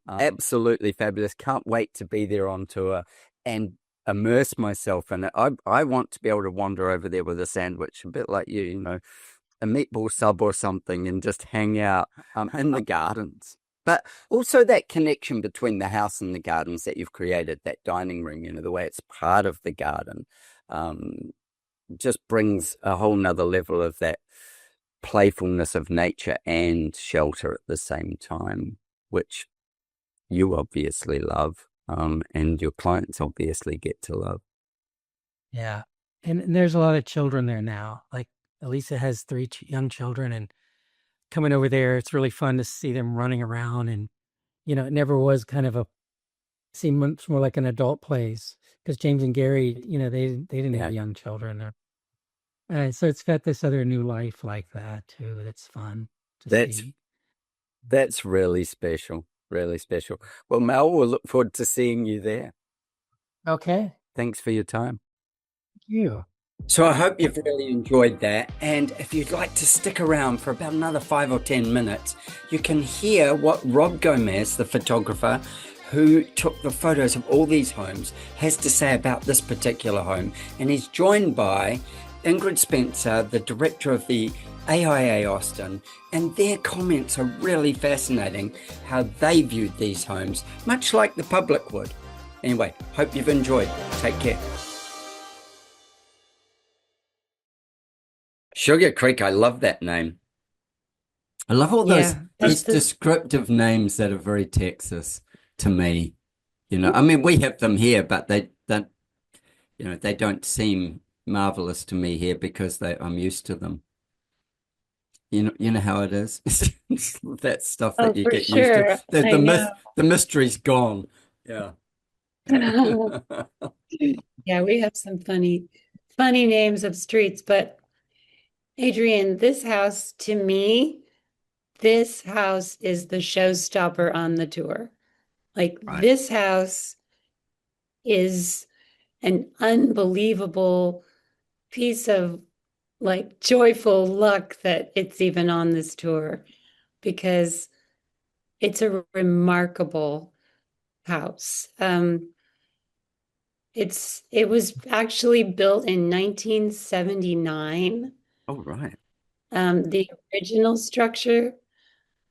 Absolutely fabulous. Can't wait to be there on tour and immerse myself in it. I want to be able to wander over there with a sandwich, a bit like you know, a meatball sub or something, and just hang out in the gardens. But also that connection between the house and the gardens that you've created, that dining room, you know, the way it's part of the garden, um, just brings a whole nother level of that playfulness of nature and shelter at the same time, which you obviously love, and your clients obviously get to love. Yeah. And there's a lot of children there now. Like Elisa has three young children, and coming over there, it's really fun to see them running around. And, it never was kind of seemed much more like an adult place because James and Gary, they didn't Yeah, have young children. So it's got this other new life like that too. That's fun to that's see. that's really special, really special. Well, Mel, we'll look forward to seeing you there. Okay. Thanks for your time. Thank you. So I hope you've really enjoyed that. And if you'd like to stick around for about another 5 or 10 minutes, you can hear what Rob Gomez, the photographer who took the photos of all these homes, has to say about this particular home. And he's joined by Ingrid Spencer, the director of the AIA Austin, and their comments are really fascinating how they viewed these homes, much like the public would. Anyway, hope you've enjoyed. Take care. Sugar Creek, I love that name. I love all those Yeah, those that's the descriptive names that are very Texas to me. You know, I mean, we have them here, but they don't, they don't seem marvelous to me here because I'm used to them. You know how it is. That stuff that oh you for get used to. sure. The I know. the mystery's gone. Yeah. Yeah, we have some funny names of streets, but Adrian, this house to me, this house is the showstopper on the tour. Like Right. this house is an unbelievable piece of like joyful luck that it's even on this tour because it's a remarkable house. It was actually built in 1979. Oh, right. The original structure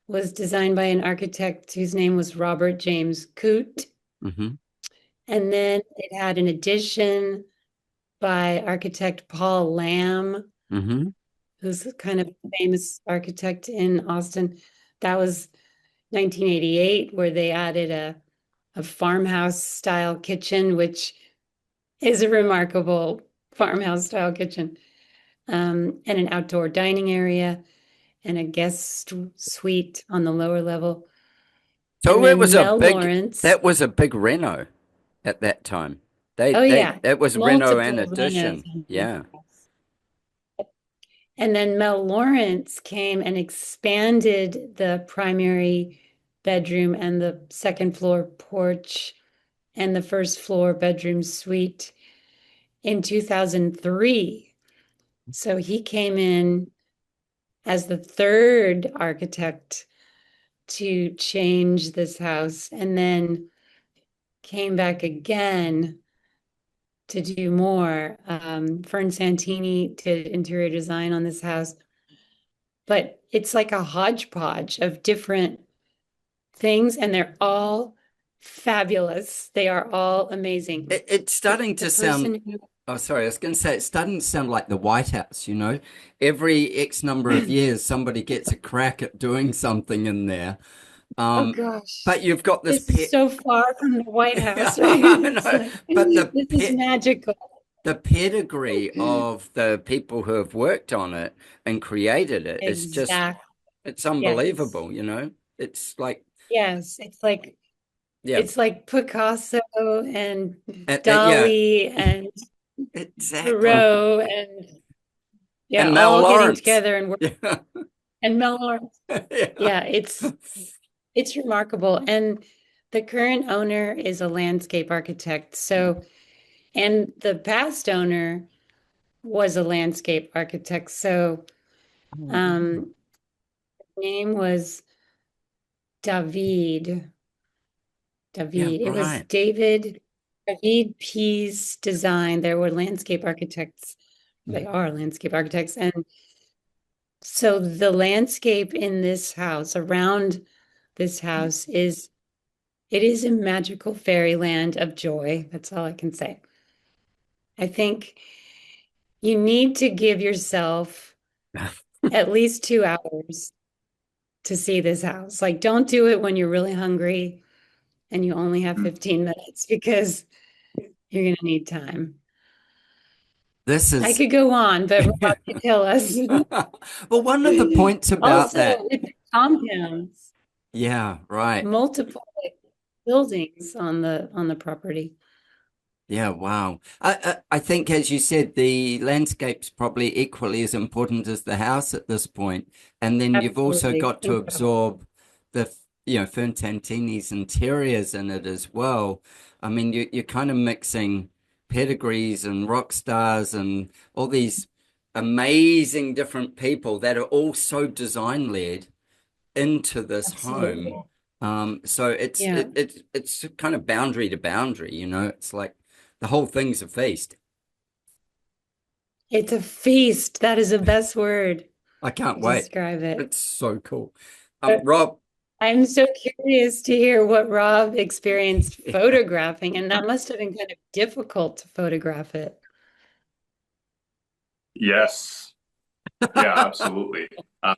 was designed by an architect whose name was Robert James Coote. Mm-hmm. And then it had an addition by architect Paul Lamb, Mm-hmm. who's kind of famous architect in Austin. That was 1988, where they added a farmhouse style kitchen, which is a remarkable farmhouse style kitchen, and an outdoor dining area and a guest suite on the lower level. And So it was then a Mel big, Lawrence. that was a big reno at that time. Oh, yeah, That was reno and multiple renos addition. on this Yeah. house. And then Mel Lawrence came and expanded the primary bedroom and the second floor porch and the first floor bedroom suite in 2003. So he came in as the third architect to change this house and then came back again to do more. Fern Santini did interior design on this house, but it's like a hodgepodge of different things, and they're all fabulous. They are all amazing. It's starting The to sound, person who, oh, sorry, I was going to say, it's starting to sound like the White House, you know? Every X number of years, somebody gets a crack at doing something in there. oh Um, gosh, but you've got this this is pet, so far from the White House, right? I It's know, like, but this is magical. the pedigree of the people who have worked on it and created it is just, Exactly. it's Yes. unbelievable, you know? It's like, Yes. yeah, It's like Picasso and yeah, Dali and exactly. Thoreau and yeah, And Mel all getting Lawrence. together and work Yeah. and Mel Lawrence. Yeah. Yeah, it's remarkable. And the current owner is a landscape architect. So, and the past owner was a landscape architect. So, Oh, wow. um, name was David. Yeah, David. It was right. David P's design. There were landscape architects. They Mm. are landscape architects. And so the landscape in this house, around this house, it is a magical fairyland of joy. That's all I can say. I think you need to give yourself at least 2 hours to see this house. Like, don't do it when you're really hungry and you only have 15 minutes because you're going to need time. This I is could go on, but Rob, you tell us. well, one of the points about Also, that, it's compounds, yeah, right. multiple like, buildings on the property. Yeah, wow. I think, as you said, the landscape's probably equally as important as the house at this point. And then you've also Absolutely got to incredible. absorb the, Ferntantini's interiors in it as well. I mean, you're kind of mixing pedigrees and rock stars and all these amazing different people that are all so design-led into this Absolutely. home. So Yeah. it's kind of boundary to boundary, It's like the whole thing's a feast. It's a feast. That is the best word I can't to wait. describe it. It's so cool. But Rob, I'm so curious to hear what Rob experienced yeah, photographing, and that must have been kind of difficult to photograph it. Yes. Yeah, absolutely. Uh,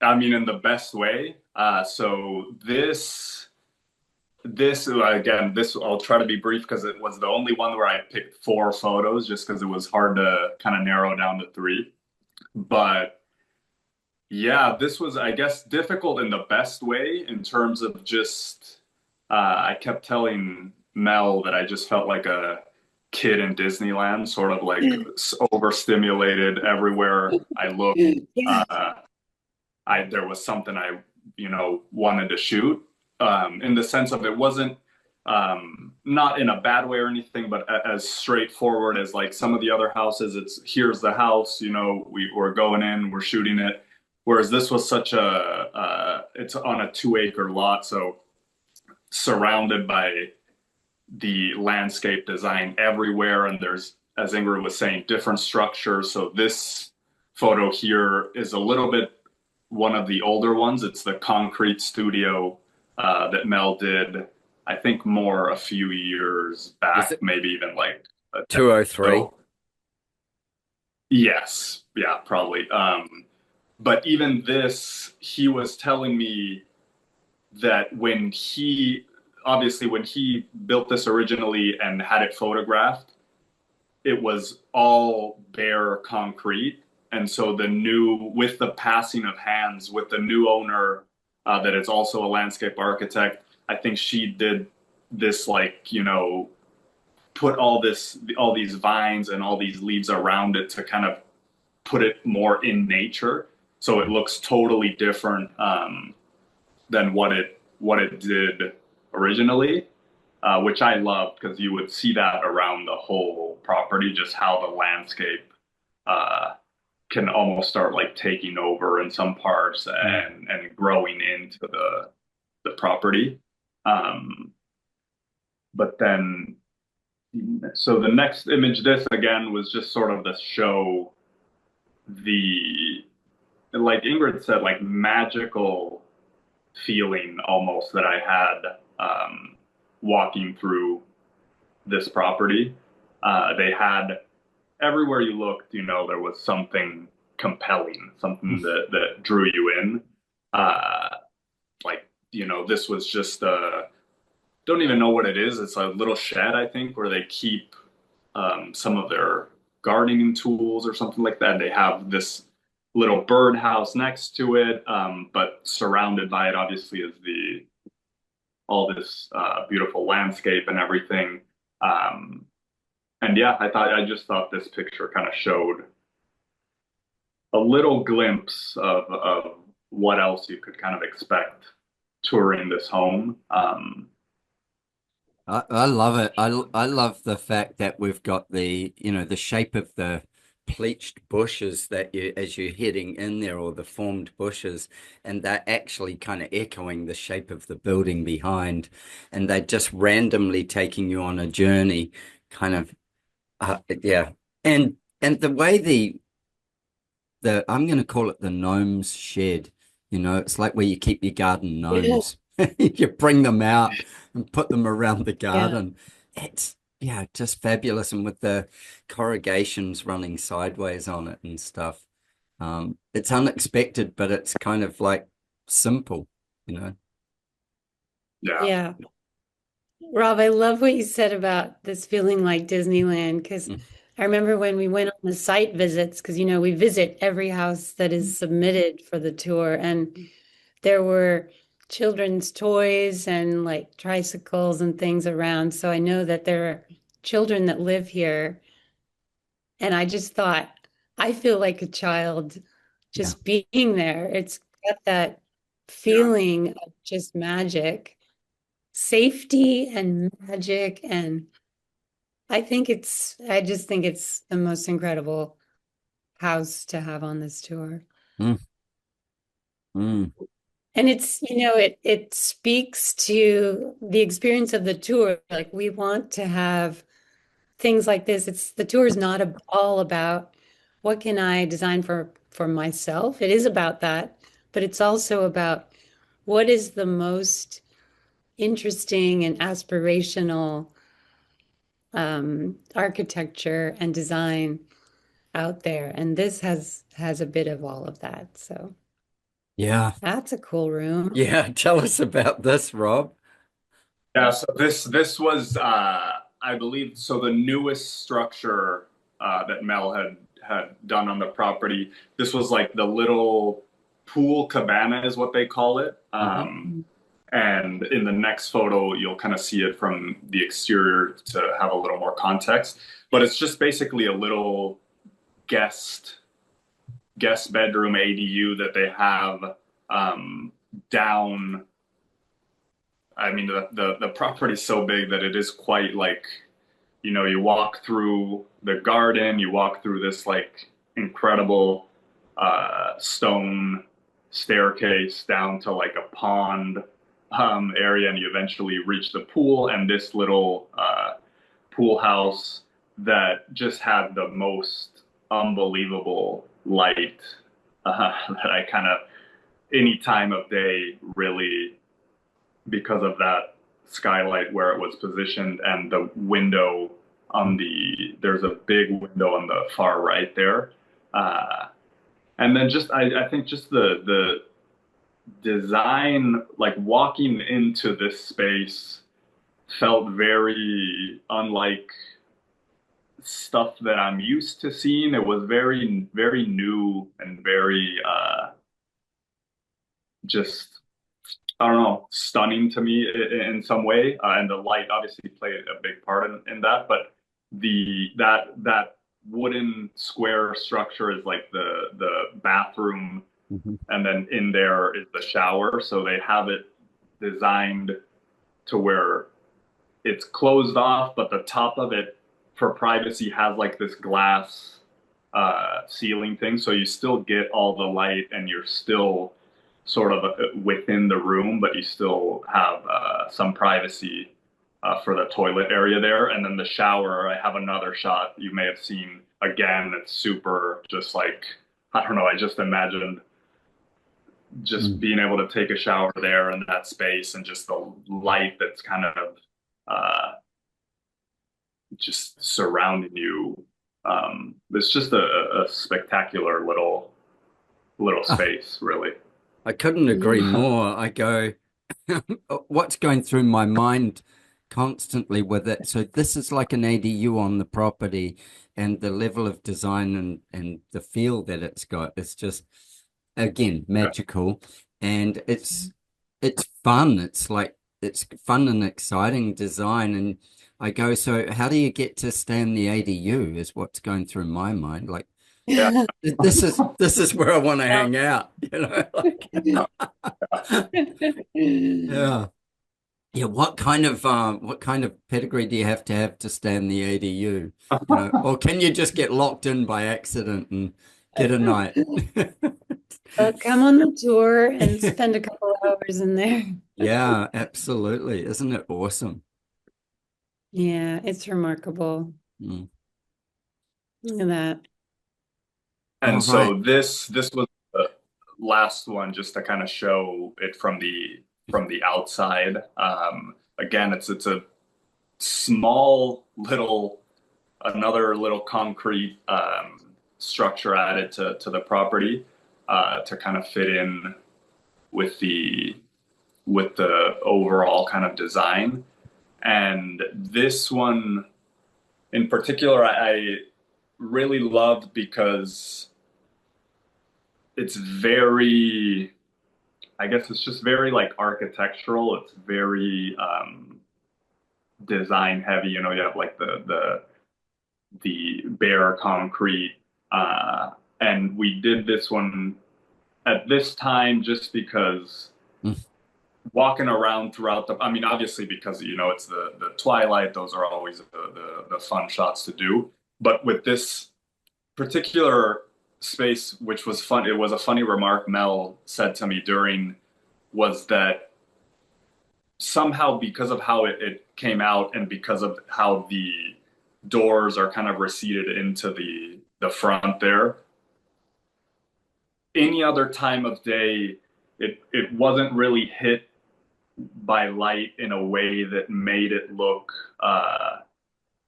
I mean, in the best way. So this again, this I'll try to be brief because it was the only one where I picked 4 photos, just because it was hard to kind of narrow down to 3. But yeah, this was, I guess, difficult in the best way in terms of just, I kept telling Mel that I just felt like a kid in Disneyland, sort of like overstimulated everywhere I looked. Yeah. Uh, there was something I, wanted to shoot, in the sense of it wasn't, not in a bad way or anything, but as straightforward as like some of the other houses. It's here's the house, we're going in, we're shooting it. Whereas this was such it's on a 2-acre lot, so surrounded by the landscape design everywhere, and there's, as Ingrid was saying, different structures. So this photo here is a little bit one of the older ones. It's the concrete studio that Mel did, I think, more a few years was back, it maybe even like a decade 203? ago. Yes, yeah, probably. But even this, he was telling me that when he built this originally and had it photographed, it was all bare concrete. And so with the passing of hands, with the new owner, that is also a landscape architect, I think she did this, like, put all these vines and all these leaves around it to kind of put it more in nature. So it looks totally different, than what it did originally, which I loved because you would see that around the whole property, just how the landscape uh, can almost start like taking over in some parts Mm. and growing into the property. Um, but then, so the next image, this again was just sort of to show the, like Ingrid said, like magical feeling almost that I had, walking through this property. They had everywhere you looked, there was something compelling, something that drew you in. Uh, like, this was just don't even know what it is. It's a little shed, I think, where they keep, some of their gardening tools or something like that. They have this little birdhouse next to it, but surrounded by it, obviously, is all this beautiful landscape and everything. Um, and yeah, I just thought this picture kind of showed a little glimpse of what else you could kind of expect touring this home. I love it. I love the fact that we've got the shape of the pleached bushes that you, as you're heading in there, or the formed bushes, and they're actually kind of echoing the shape of the building behind, and they're just randomly taking you on a journey, kind of, yeah. And the way the I'm going to call it the gnomes shed. You know, it's like where you keep your garden Yeah. gnomes. You bring them out and put them around the Yeah. garden. It's yeah, just fabulous, and with the corrugations running sideways on it and stuff. It's unexpected, but it's kind of like simple, you know. Yeah. Yeah. Rob, I love what you said about this feeling like Disneyland, because Mm. I remember when we went on the site visits, because we visit every house that is submitted for the tour, and there were children's toys and like tricycles and things around. So I know that there are children that live here, and I just thought, I feel like a child Yeah. just being there. It's got that Yeah. feeling of just magic, safety and magic, and I just think it's the most incredible house to have on this tour. Mm. Mm. And it speaks to the experience of the tour. Like we want to have things like this. The tour is not all about what can I design for myself. It is about that, but it's also about what is the most interesting and aspirational architecture and design out there. And this has a bit of all of that. So Yeah. that's a cool room. Yeah. Tell us about this, Rob. Yeah, so this was I believe so the newest structure that Mel had done on the property. This was like the little pool cabana is what they call it. Hmm. And in the next photo, you'll kind of see it from the exterior to have a little more context. But it's just basically a little guest bedroom ADU that they have down. I mean, the property is so big that it is quite like, you walk through the garden, you walk through this like incredible stone staircase down to like a pond area, and you eventually reach the pool and this little pool house that just had the most unbelievable light that I kind of any time of day really because of that skylight where it was positioned and the window there's a big window on the far right there. And then I think just the design, like walking into this space felt very unlike stuff that I'm used to seeing. It was very, very new and very, just I don't know, stunning to me in some way. And the light obviously played a big part in that. But that wooden square structure is like the bathroom, Hmm. and then in there is the shower. So they have it designed to where it's closed off, but the top of it for privacy has like this glass ceiling thing. So you still get all the light and you're still sort of within the room, but you still have some privacy for the toilet area there. And then the shower, I have another shot you may have seen. Again, it's super just like, I don't know, I just imagined just Mm. being able to take a shower there in that space and just the light that's kind of uh, just surrounding you. It's just a spectacular little space, really. I couldn't agree Yeah. more. I go, what's going through my mind constantly with it? So this is like an ADU on the property, and the level of design and the feel that it's got is just again magical, and it's fun. It's like it's fun and exciting design. And I go, so how do you get to stay in the ADU is what's going through my mind. Like Yeah. this is where I want to hang out, Like, yeah. Yeah, what kind of pedigree do you have to stay in the ADU? You know, or can you just get locked in by accident and get a night? Come on the tour and spend a couple hours in there. Yeah, absolutely. Isn't it awesome? Yeah, it's remarkable. Mm. Look at that. All And right. so this was the last one just to kind of show it from the outside. Again, it's a small little another little concrete structure added to the property to kind of fit in with the overall kind of design. And this one in particular, I really loved because it's very, I guess it's just very like architectural. It's very design heavy. You know, you have like the bare concrete, uh, and we did this one at this time just because Mm. walking around throughout I mean, obviously because you know it's the twilight. Those are always the fun shots to do. But with this particular space, which was fun, it was a funny remark Mel said to me during was that somehow because of how it came out and because of how the doors are kind of receded into the front there, any other time of day, it wasn't really hit by light in a way that made it look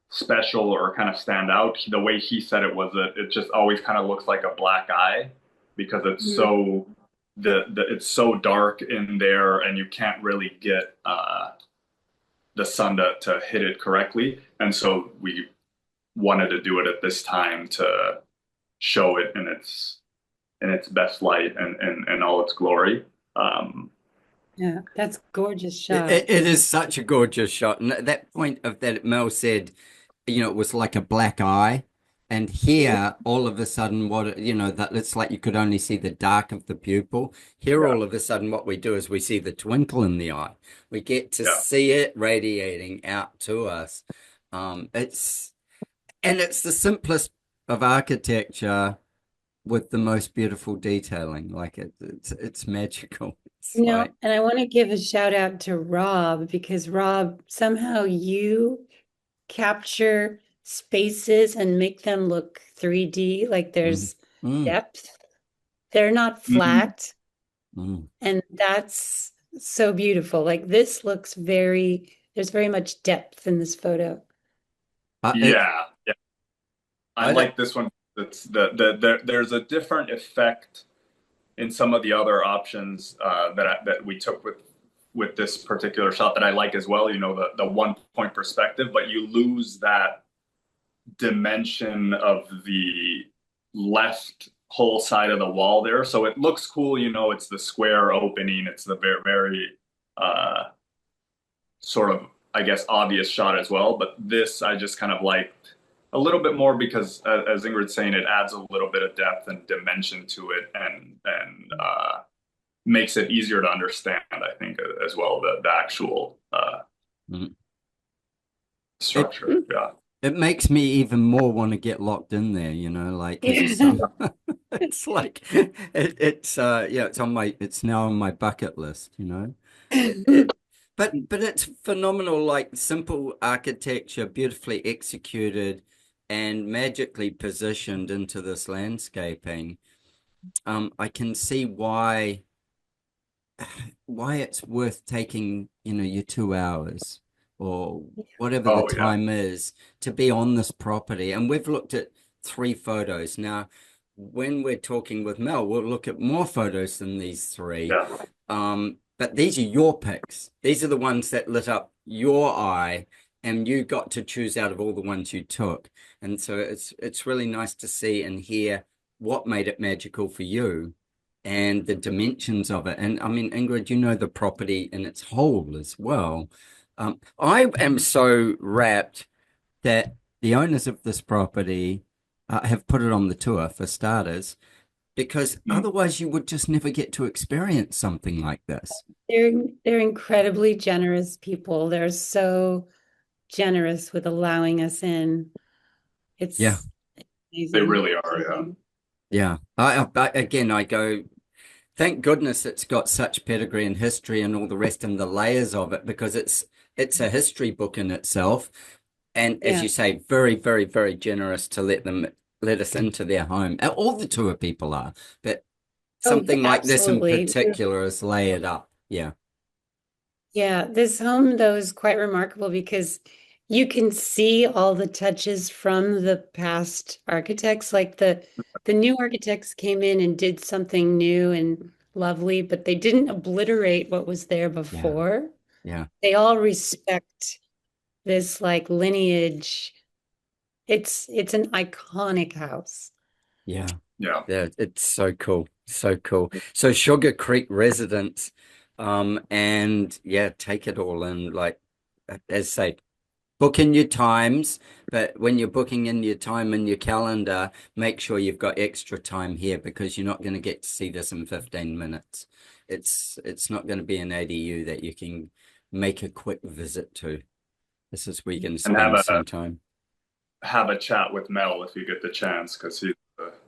special or kind of stand out. The way he said it was that it just always kind of looks like a black eye because it's Mhm. so it's so dark in there and you can't really get the sun to hit it correctly. And so we wanted to do it at this time to show it in its best light and all its glory. Um, Yeah, that's gorgeous It, shot. it it is such a gorgeous shot. And at that point of that Mel said, you know, it was like a black eye. And Yeah. here, all of a sudden, you know, that it's like you could only see the dark of the pupil. Here, yeah, all of a sudden, what we do is we see the twinkle in the eye. We get to yeah. see it radiating out to us. And it's the simplest of architecture with the most beautiful detailing. Like it's magical. It's like, And I want to give a shout out to Rob because Rob, somehow you capture spaces and make them look 3D, like mm, there's mm, depth. They're not Mhm. flat, mm. and that's so beautiful. Like this looks there's very much depth in this photo. It, Yeah, yeah. I I don't. like this one. It's there's a different effect in some of the other options that we took with this particular shot that I like as well. You know, the 1 point perspective, but you lose that dimension of the left whole side of the wall there. So it looks cool. You know, it's the square opening. It's the very uh, sort of, I guess, obvious shot as well. But this I just kind of liked a little bit more because, as Ingrid's saying, it adds a little bit of depth and dimension to it, and makes it easier to understand. I think as well the actual Mm. It structure. Yeah. it makes me even more want to get locked in there, you know, like because Yeah. it's like yeah, it's now on my bucket list, you know. But it's phenomenal, like simple architecture, beautifully executed and magically positioned into this landscaping. I can see why it's worth taking, you know, your 2 hours or whatever the Oh yeah. time is to be on this property. And we've looked at 3 photos. Now, when we're talking with Mel, we'll look at more photos than these three. Yeah. But these are your picks. These are the ones that lit up your eye, and you got to choose out of all the ones you took. And so it's really nice to see and hear what made it magical for you and the dimensions of it. And I mean, Ingrid, you know the property in its whole as well. I am so rapt that the owners of this property have put it on the tour for starters. because otherwise you would just never get to experience something like this. They're incredibly generous people. They're so generous with allowing us in. It's Yeah. amazing. They really are, yeah. Yeah. Again, I go, thank goodness it's got such pedigree and history and all the rest and the layers of it, because it's a history book in itself. And as you say, very, very, very generous to let us into their home. All the tour people are, but something like this in absolutely. particular is layered up. Yeah. Yeah, this home though is quite remarkable because you can see all the touches from the past architects. Like the new architects came in and did something new and lovely, but they didn't obliterate what was there before. Yeah. They all respect this like lineage. It's an iconic house. Yeah. Yeah. Yeah. It's so cool. So cool. So Sugar Creek residents, and yeah, take it all in, like, as I say, book in your times, but when you're booking in your time in your calendar, make sure you've got extra time here, because you're not going to get to see this in 15 minutes. It's not going to be an ADU that you can make a quick visit to. This is where you can spend some time. Have a chat with Mel if you get the chance, because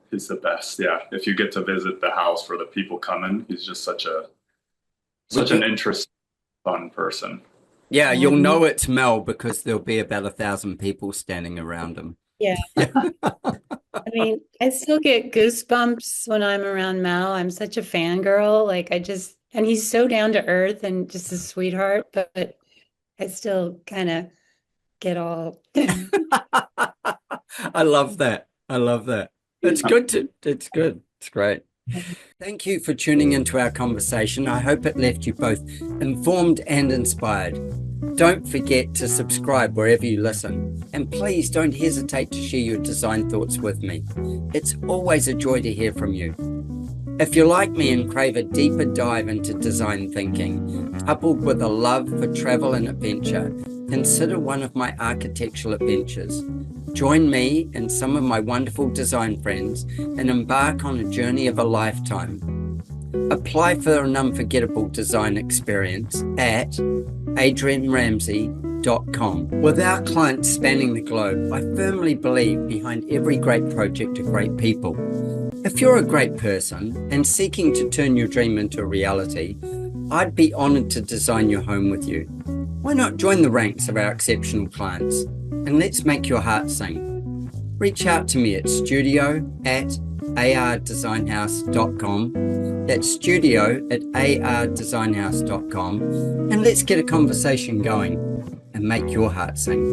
he's the best. Yeah, if you get to visit the house for the people coming, he's just such an interesting, fun person. Yeah, you'll know it's Mel because there'll be about 1,000 people standing around him. Yeah. I mean, I still get goosebumps when I'm around Mel. I'm such a fangirl. Like and he's so down to earth and just a sweetheart, but I still kind of get all. I love that. I love that. It's good. It's good. It's great. Thank you for tuning into our conversation. I hope it left you both informed and inspired. Don't forget to subscribe wherever you listen. And please don't hesitate to share your design thoughts with me. It's always a joy to hear from you. If you're like me and crave a deeper dive into design thinking, coupled with a love for travel and adventure, consider one of my architectural adventures. Join me and some of my wonderful design friends and embark on a journey of a lifetime. Apply for an unforgettable design experience at adrianramsey.com. With our clients spanning the globe, I firmly believe behind every great project are great people. If you're a great person and seeking to turn your dream into a reality, I'd be honored to design your home with you. Why not join the ranks of our exceptional clients and let's make your heart sing? Reach out to me at studio@ardesignhouse.com. That's studio@ardesignhouse.com, and let's get a conversation going and make your heart sing.